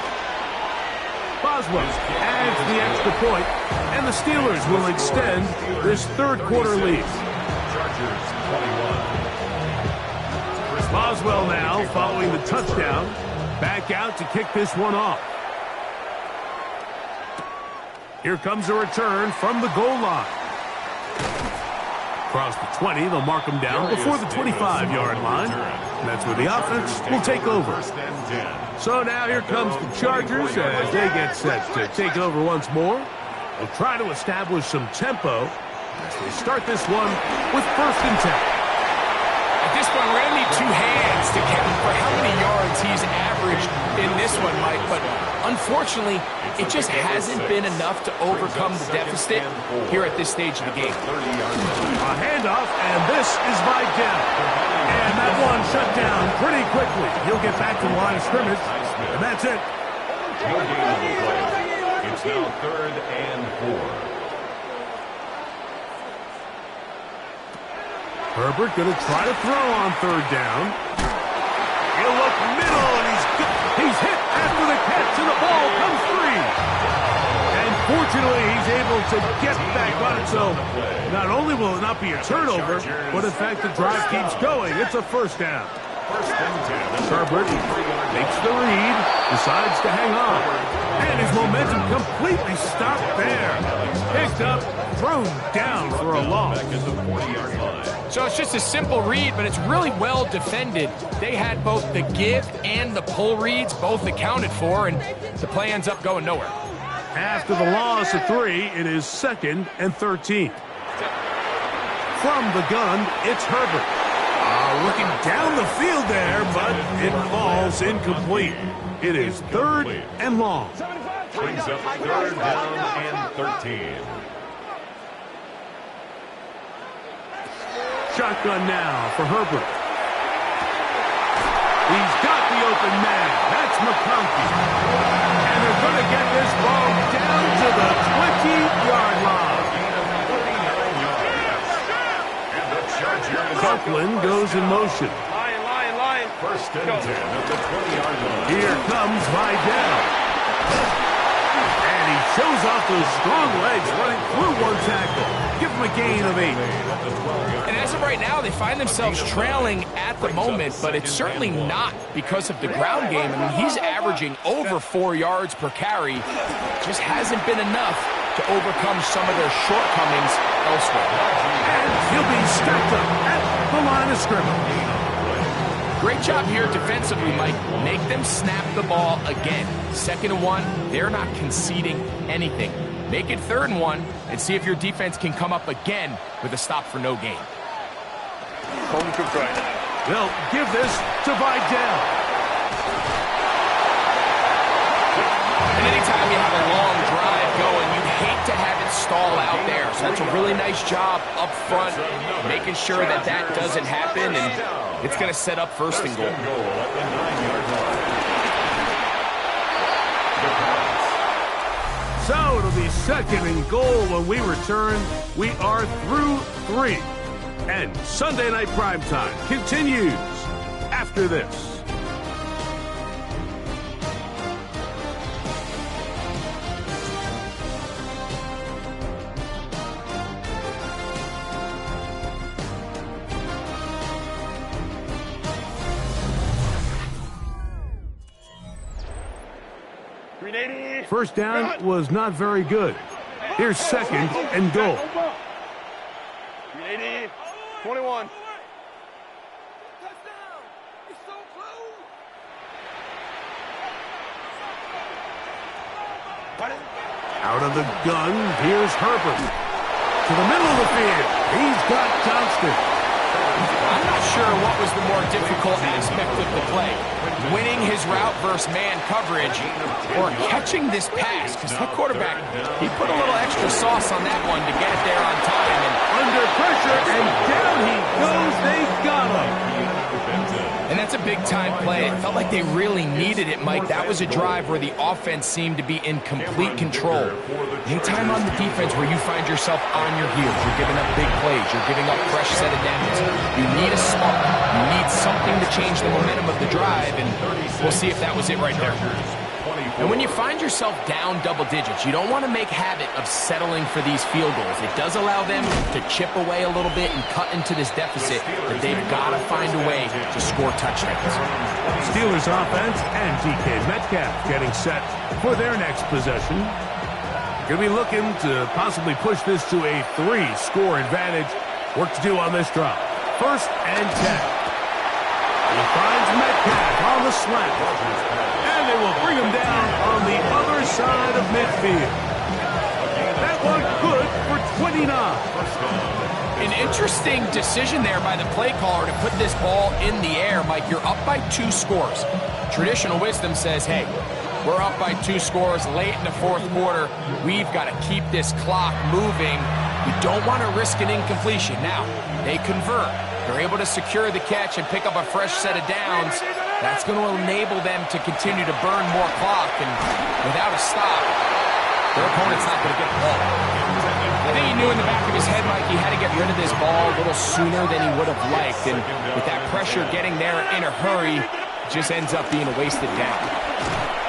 Boswell adds the extra point, and the Steelers will extend this 3rd quarter lead. Chargers 21. Boswell now, following the touchdown, back out to kick this one off. Here comes a return from the goal line. Across the 20, they'll mark him down before the 25-yard line. And that's where the offense will take over. So now here comes the Chargers as they get set to take over once more. They'll try to establish some tempo as they start this one with first and 10. At this point, we're going to need 2 hands to count for how many yards he's averaged in this one, Mike. But unfortunately, it just hasn't been enough to overcome the deficit here at this stage of the game. A handoff, and this is by Dell. And that one shut down pretty quickly. He'll get back to the line of scrimmage, and that's it. No gain on the play. It's now 3rd and 4. Herbert going to try to throw on third down. He'll look middle, and he's hit after the catch, and the ball comes free. And fortunately, he's able to get back on it, so not only will it not be a turnover, but in fact the drive keeps going. It's a first down. Herbert makes the read, decides to hang on, and his momentum completely stopped there. Picked up, thrown down for a loss. So it's just a simple read, but it's really well defended. They had both the give and the pull reads, both accounted for, and the play ends up going nowhere. After the loss of 3, it is 2nd and 13. From the gun, it's Herbert. Looking down the field there, but it falls incomplete. It is 3rd and long. Brings up 3rd down and 13. Shotgun now for Herbert. He's got the open man. That's McConkey. And they're going to get this ball down to the 20-yard line. Copeland goes in motion. Lion. 1st and 10 at the 20-yard line. Here comes Vidal. And he shows off those strong legs running through one tackle. Give him a gain of 8. And as of right now, they find themselves trailing at the moment, but it's certainly not because of the ground game. I mean, he's averaging over 4 yards per carry. Just hasn't been enough to overcome some of their shortcomings elsewhere. And he'll be stepped up at the line of scrimmage. Great job here defensively, Mike. Make them snap the ball again. 2nd and 1, they're not conceding anything. Make it 3rd and 1 and see if your defense can come up again with a stop for no gain. Home cooked right now. They'll give this to Vidal. And anytime you have a long drive going, you'd hate to have it stall out there. So that's a really nice job up front, making sure that that doesn't happen, and it's going to set up 1st and goal. So it'll be 2nd and goal when we return. We are through 3. And Sunday Night Primetime continues after this. First down was not very good. Here's 2nd and goal. 380, 21. Out of the gun, here's Herbert. To the middle of the field. He's got Johnston. I'm not sure what was the more difficult aspect of the play. Winning his route versus man coverage or catching this pass, because that quarterback, he put a little extra sauce on that one to get it there on time. And under pressure, and down he goes. They got him. And that's a big-time play. It felt like they really needed it, Mike. That was a drive where the offense seemed to be in complete control. Anytime on the defense where you find yourself on your heels, you're giving up big plays, you're giving up fresh set of downs, you need a spark. You need something to change the momentum of the drive, and we'll see if that was it right there. And when you find yourself down double digits, you don't want to make habit of settling for these field goals. It does allow them to chip away a little bit and cut into this deficit, but they've got to find a way to score touchdowns. Steelers offense and DK Metcalf getting set for their next possession. Going to be looking to possibly push this to a 3-score advantage. Work to do on this drive. 1st and 10. He finds Metcalf on the slant. And they will bring him down on the other side of midfield. That one good for 29. An interesting decision there by the play caller to put this ball in the air. Mike, you're up by 2 scores. Traditional wisdom says, hey, we're up by 2 scores late in the 4th quarter. We've got to keep this clock moving. We don't want to risk an incompletion. Now, they convert. They're able to secure the catch and pick up a fresh set of downs. That's going to enable them to continue to burn more clock, and without a stop, their opponent's not going to get the ball. I think he knew in the back of his head, Mike, he had to get rid of this ball a little sooner than he would have liked. And with that pressure getting there in a hurry, it just ends up being a wasted down.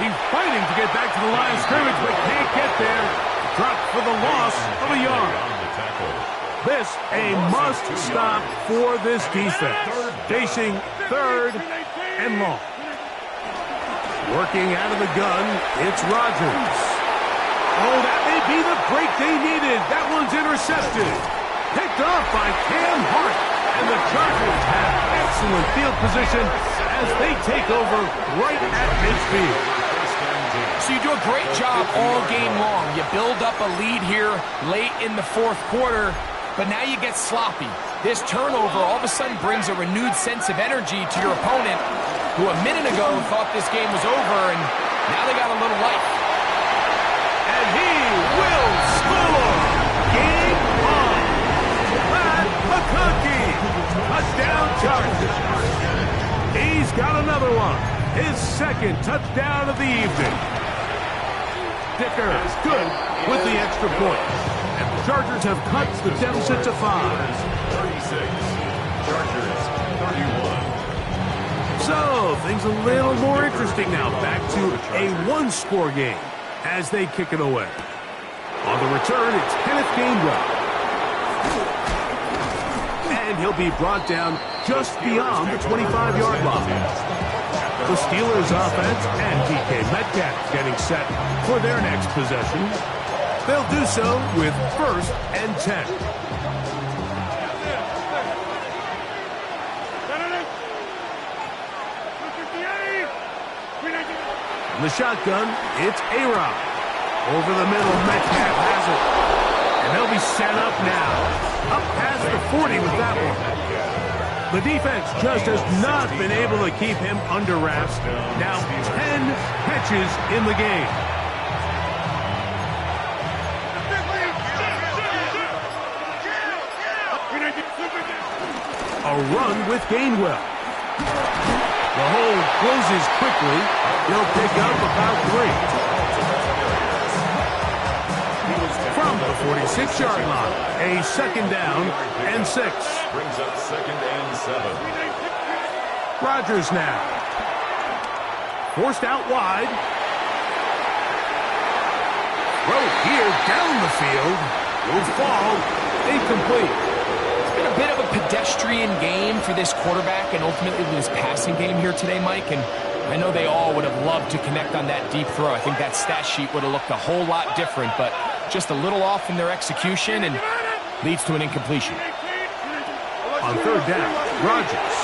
He's fighting to get back to the line of scrimmage, but can't get there. Dropped for the loss of a yard. This a must-stop for this defense. Facing 3rd and long. Working out of the gun, it's Rodgers. Oh, that may be the break they needed. That one's intercepted. Picked off by Cam Hart. And the Chargers have excellent field position as they take over right at midfield. So you do a great job all game long. You build up a lead here late in the 4th quarter, but now you get sloppy. This turnover all of a sudden brings a renewed sense of energy to your opponent, who a minute ago thought this game was over, and now they got a little life. And he will score! Game on! Pat McConkey! Touchdown Chargers! He's got another one. His 2nd touchdown of the evening. Dicker is good with the extra point. And the Chargers have cut the deficit to 5. 36. Chargers 31. So, things a little more interesting now. Back to a 1-score game as they kick it away. On the return, it's Kenneth Gainwell. And he'll be brought down just beyond the 25-yard line. The Steelers offense and DK Metcalf getting set for their next possession. They'll do so with 1st and 10. In the shotgun, it's A-Rod. Over the middle, Metcalf has it. And they'll be set up now. Up past the 40 with that one. The defense just has not been able to keep him under wraps. Now 10 catches in the game. A run with Gainwell. The hole closes quickly. He'll pick up about 3. From the 46-yard line, a 2nd down and 6. Brings up 2nd and 7. Rodgers now. Forced out wide. Throw here down the field. Will fall incomplete. It's been a bit of a pedestrian game for this quarterback and ultimately this passing game here today, Mike. And I know they all would have loved to connect on that deep throw. I think that stat sheet would have looked a whole lot different, but just a little off in their execution and leads to an incompletion. On 3rd down, Rodgers.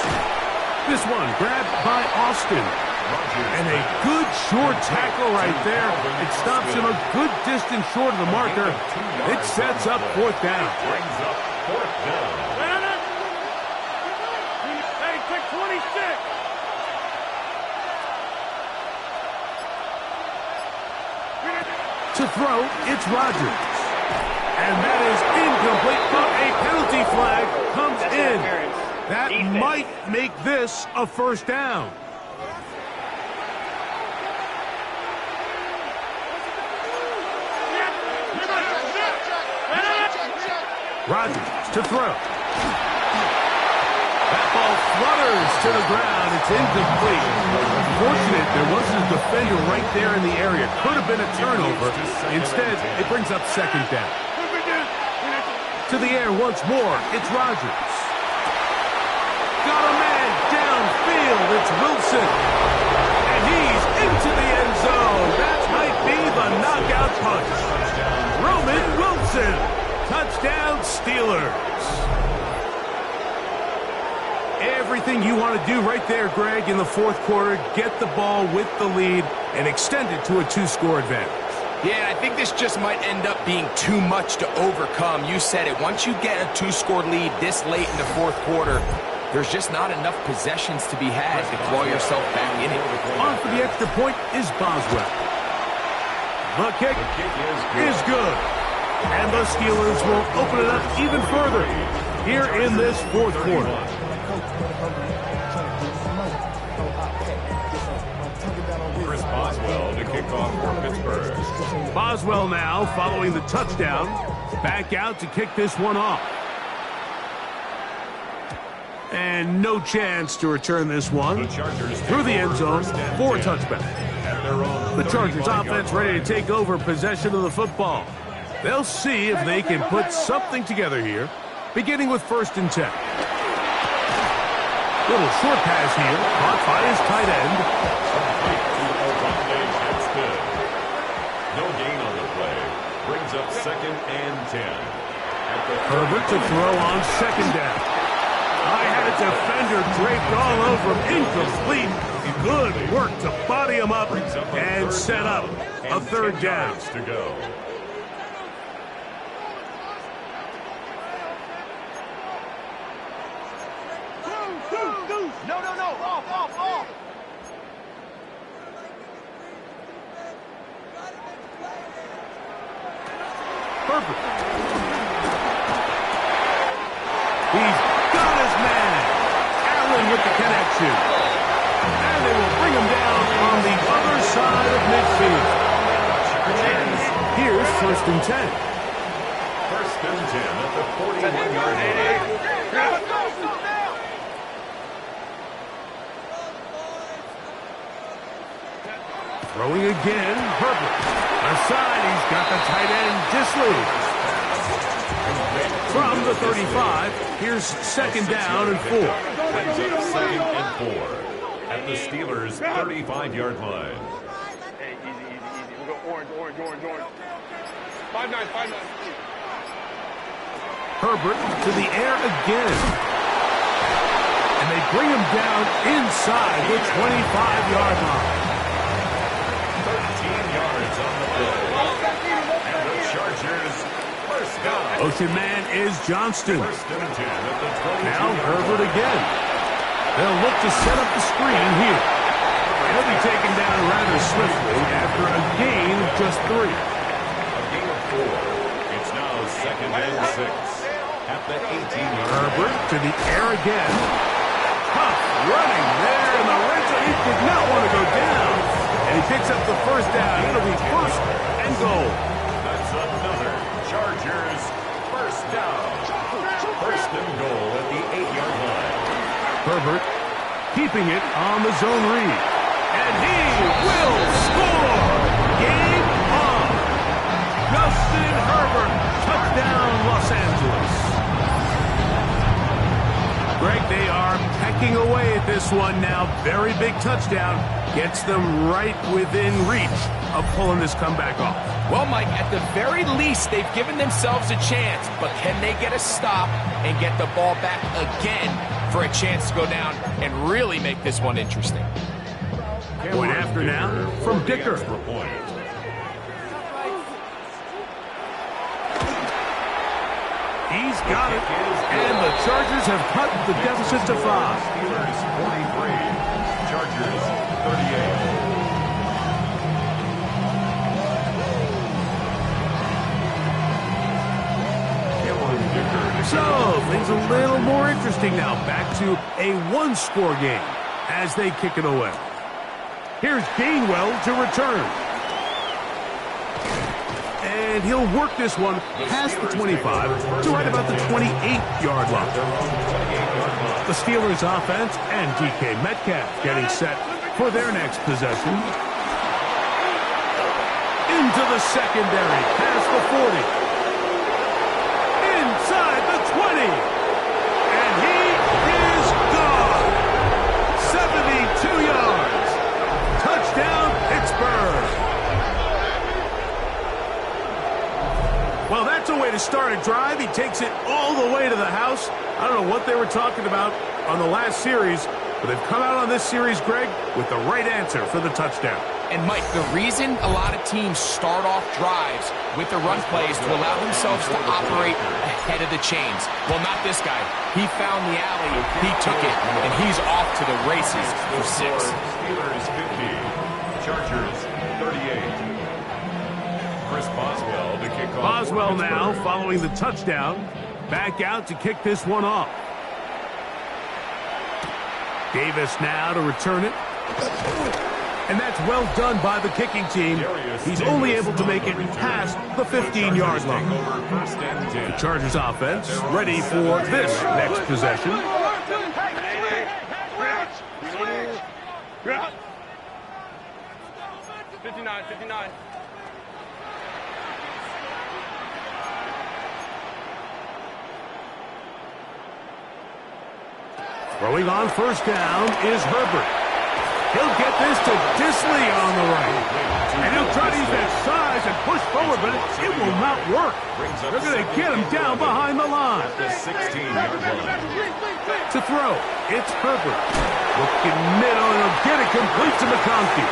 This one grabbed by Austin. And a good short tackle right there. It stops him a good distance short of the marker. It sets up 4th down. Brings up 4th down. To throw, it's Rodgers. And that is incomplete, but a penalty flag comes in. That might make this a 1st down. Rodgers to throw. That ball flutters to the ground. It's incomplete. Fortunate there wasn't a defender right there in the area. Could have been a turnover. Instead, it brings up 2nd down. To the air once more. It's Rodgers. Got a man downfield. It's Wilson. And he's into the end zone. That might be the knockout punch. Roman Wilson. Touchdown, Steelers. Everything you want to do right there, Greg, in the 4th quarter. Get the ball with the lead and extend it to a 2-score advantage. Yeah, I think this just might end up being too much to overcome. You said it. Once you get a 2-score lead this late in the 4th quarter, there's just not enough possessions to be had to claw yourself back in it. On for the extra point is Boswell. The kick is good. And the Steelers will open it up even further here in this 4th quarter. Boswell to kick off for Pittsburgh. Boswell now following the touchdown. Back out to kick this one off. And no chance to return this one through the end zone for a touchback. The Chargers offense ready to take over possession of the football. They'll see if they can put something together here, beginning with 1st and 10. Little short pass here, caught by his tight end. No gain on the play. Brings up 2nd and 10. Herbert to throw on 2nd down. I had a defender draped all over him. Incomplete. Good work to body him up and set up a 3rd down. To go. No, off. Herbert. He's got his man. Allen with the connection. And they will bring him down on the other side of midfield. Here's 1st and 10. 1st and 10 at the 41-yard line. Throwing again, Herbert. Aside, he's got the tight end dislodged. From the 35, here's 2nd down and 4. Brings up 2nd and 4 at the Steelers' 35-yard line. Hey, easy. We'll go orange. 5-9. Herbert to the air again. And they bring him down inside the 25-yard line. 13 yards on the play. And the Chargers, 1st down. Ocean man is Johnston. 1st and 10 at the 22. Now Herbert again. They'll look to set up the screen here. He'll be taken down rather swiftly after a gain of just 3. A gain of 4. It's now 2nd and 6 at the 18-yard line. Herbert to the air again. Tough running there in the red zone. He did not want to go down. And he picks up the 1st down. It'll be 1st and goal. That's another Chargers 1st down. 1st and goal at the 8-yard line. Herbert keeping it on the zone read. And he will score. Game on. Justin Herbert. Touchdown, Los Angeles. Greg, they are pecking away at this one now. Very big touchdown. Gets them right within reach of pulling this comeback off. Well, Mike, at the very least, they've given themselves a chance. But can they get a stop and get the ball back again for a chance to go down and really make this one interesting? Point after now from Dicker. He's got it. And the Chargers have cut the deficit to 5. Steelers 43. Chargers 38. So, things a little more interesting now. Back to a 1-score game as they kick it away. Here's Gainwell to return. And he'll work this one past the 25 to right about the 28-yard line. The Steelers offense and DK Metcalf getting set for their next possession. Into the secondary, past the 40. Inside the 20. And he is gone. 72 yards. Touchdown, Pittsburgh. Well, that's a way to start a drive. He takes it all the way to the house. I don't know what they were talking about on the last series, but they've come out on this series, Greg, with the right answer for the touchdown. And, Mike, the reason a lot of teams start off drives with the run plays to allow themselves to operate ahead of the chains. Well, not this guy. He found the alley, he took it, and he's off to the races for 6. Steelers 50. Chargers 38. Chris Boswell to kick off. Boswell now following the touchdown. Back out to kick this one off. Davis now to return it. And that's well done by the kicking team. He's only able to make it past the 15-yard line. The Chargers offense ready for this next possession. 59. Throwing on first down is Herbert. He'll get this to Disley on the right. And he'll try to use that size and push forward, but it will not work. They're going to get him down behind the line. The 16-yard line. To throw, it's Herbert. Looking middle, and he'll get it complete to McConkey.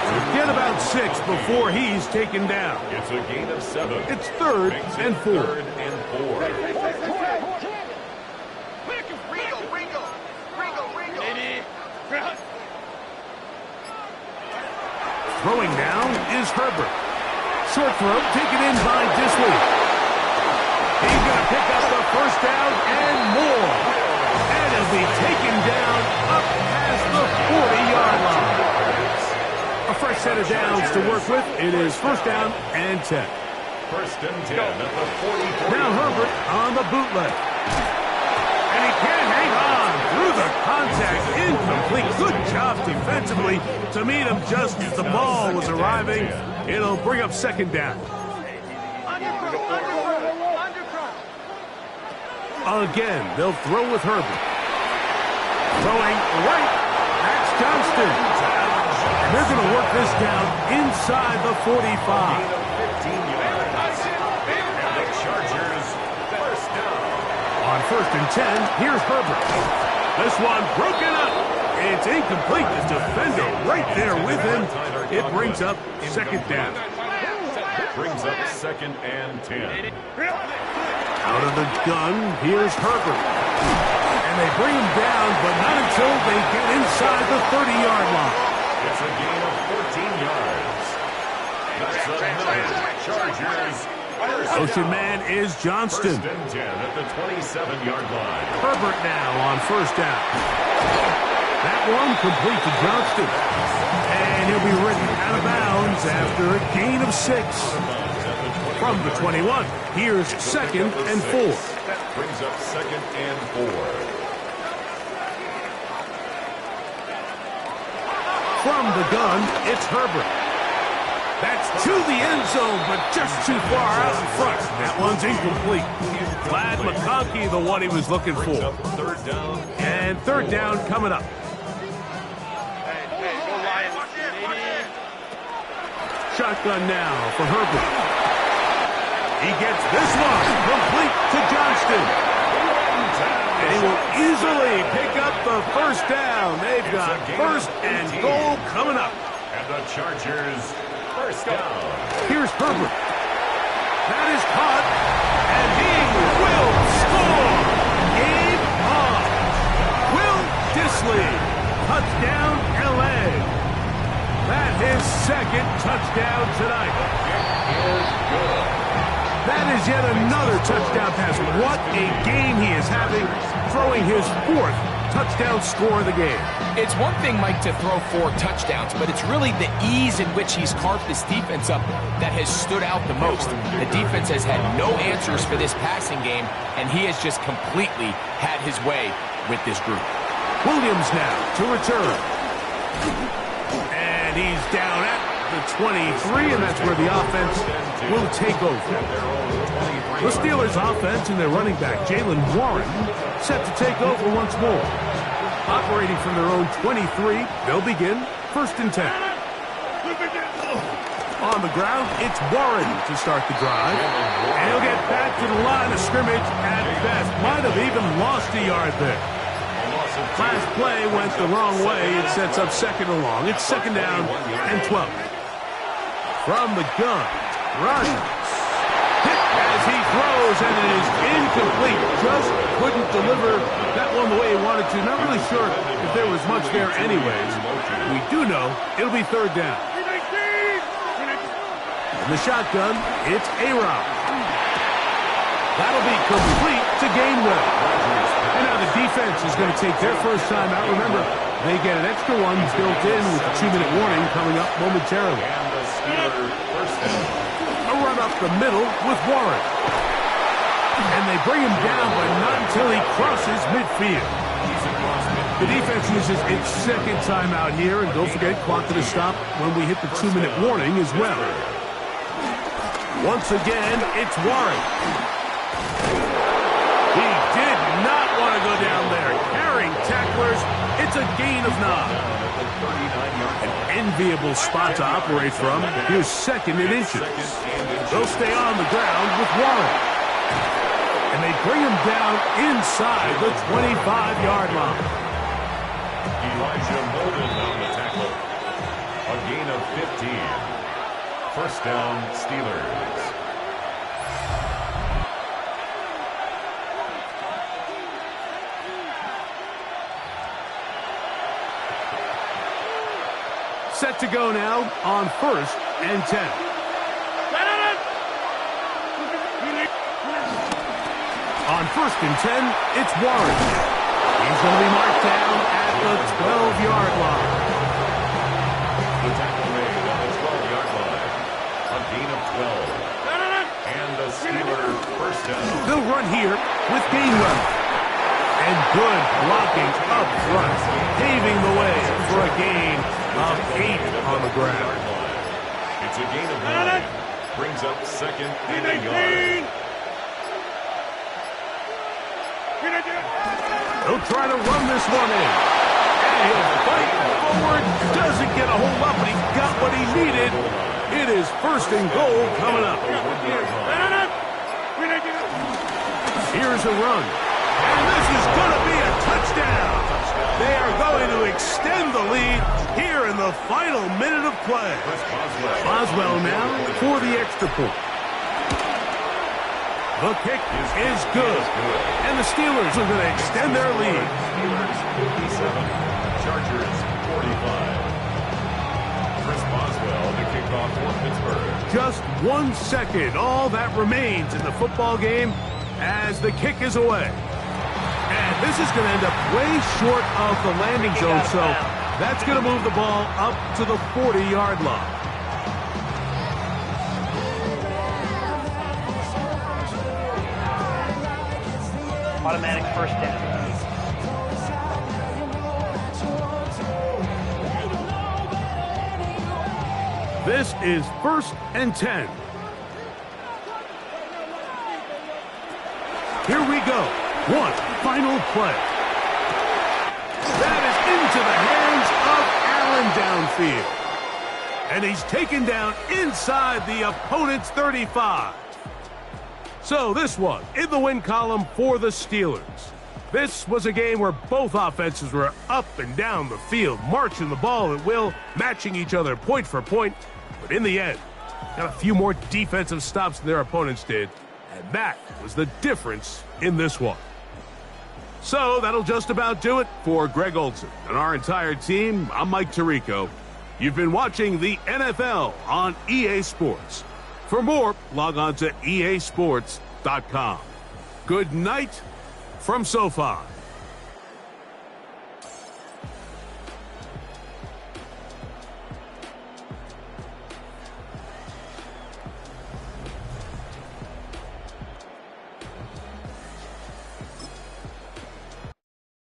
He'll get about 6 before he's taken down. It's a gain of 7. It's 3rd and 4. 3rd and 4. Throwing now is Herbert. Short throw taken in by Disley. He's going to pick up the first down and more. And he'll be taken down up past the 40-yard line. A fresh set of downs to work with. It is first down and 10. First and 10 at the 40. Now Herbert on the bootleg. And he can't hang on through the contact. Incomplete. Good job defensively to meet him just as the ball was arriving. It'll bring up second down. Again, they'll throw with Herbert. Throwing right. That's Johnston. And they're going to work this down inside the 45. 15 yards. And the Chargers first down. On first and 10, here's Herbert. This one broken up. It's incomplete. The defender right there with him. It brings up second down. Brings up second and 10. Out of the gun, here's Herbert. And they bring him down, but not until they get inside the 30-yard line. It's a gain of 14 yards. That's another Chargers. Ocean man is Johnston. First and 10 at the 27-yard line. Herbert now on first down. That one complete to Johnston. And he'll be ridden out of bounds after a gain of 6. From the 21, here's second and 4. Brings up second and 4. From the gun, it's Herbert. That's to the end zone, but just too far out in front. That one's incomplete. Glad McConkey, the one he was looking for. Third down. And third down coming up. Shotgun now for Herbert. He gets this one complete to Johnston. And he will easily pick up the first down. They've got first and goal coming up. And the Chargers first down. Here's Herbert. That is caught. And he will score. Game on. Will Disley. Touchdown, L.A. That his second touchdown tonight. That is yet another touchdown pass. What a game he is having, throwing his 4th touchdown score of the game. It's one thing, Mike, to throw 4 touchdowns, but it's really the ease in which he's carved this defense up that has stood out the most. The defense has had no answers for this passing game, and he has just completely had his way with this group. Williams now to return. And he's down at the 23, and that's where the offense will take over. The Steelers' offense and their running back, Jaylen Warren, set to take over once more. Operating from their own 23, they'll begin first and 10. On the ground, it's Warren to start the drive. And he'll get back to the line of scrimmage at best. Might have even lost a yard there. Last play went the wrong way. It sets up second and long. It's second down and 12. From the gun, runs. Hit as he throws, and it is incomplete. Just couldn't deliver that one the way he wanted to. Not really sure if there was much there anyways. We do know it'll be third down. In the shotgun, it's A-Rob. That'll be complete to Gainwell. And now the defense is going to take their first time out. Remember, They get an extra one built in with the 2-minute warning coming up momentarily. And the Steeler first down. A run up the middle with Warren. And they bring him down, but not until he crosses midfield. He's across midfield. The defense uses its second timeout here, and don't forget, clock to the stop when we hit the 2-minute warning as well. Once again, it's Warren. He did not want to go down there. Carrying tacklers, it's a gain of 9. An enviable spot to operate from. Here's second in inches. They'll stay on the ground with Warren. And they bring him down inside the 25-yard line. Elijah Molden on the tackle. A gain of 15. First down, Steelers. Set to go now on 1st and 10. On 1st and 10, it's Warren. He's going to be marked down at the 12-yard line. The tackle made at the 12-yard line. A gain of 12. And the Steelers first down. They'll run here with Gainwell. And good blocking up front, paving the way for a gain of 8 on the ground. It's a gain of 9. Brings up second and a yard. They'll try to run this one in. And he'll fight forward. Doesn't get a hold up, but he got what he needed. It is 1st and goal coming up. Here's a run. And this is going to be a touchdown. They are going to extend the lead here in the final minute of play. Boswell now for the extra point. The kick is good. And the Steelers are going to extend their lead. Steelers 57, Chargers 45. Chris Boswell to kick off for Pittsburgh. Just 1 second, all that remains in the football game as the kick is away. And this is going to end up way short of the landing zone, so that's going to move the ball up to the 40-yard line. Automatic first down. This is 1st and 10. Here we go. One final play. That is into the hands of Allen downfield. And he's taken down inside the opponent's 35. So this one in the win column for the Steelers. This was a game where both offenses were up and down the field, marching the ball at will, matching each other point for point. But in the end, got a few more defensive stops than their opponents did. And that was the difference in this one. So that'll just about do it for Greg Olson and our entire team. I'm Mike Tirico. You've been watching the NFL on EA Sports. For more, log on to easports.com. Good night from SoFi.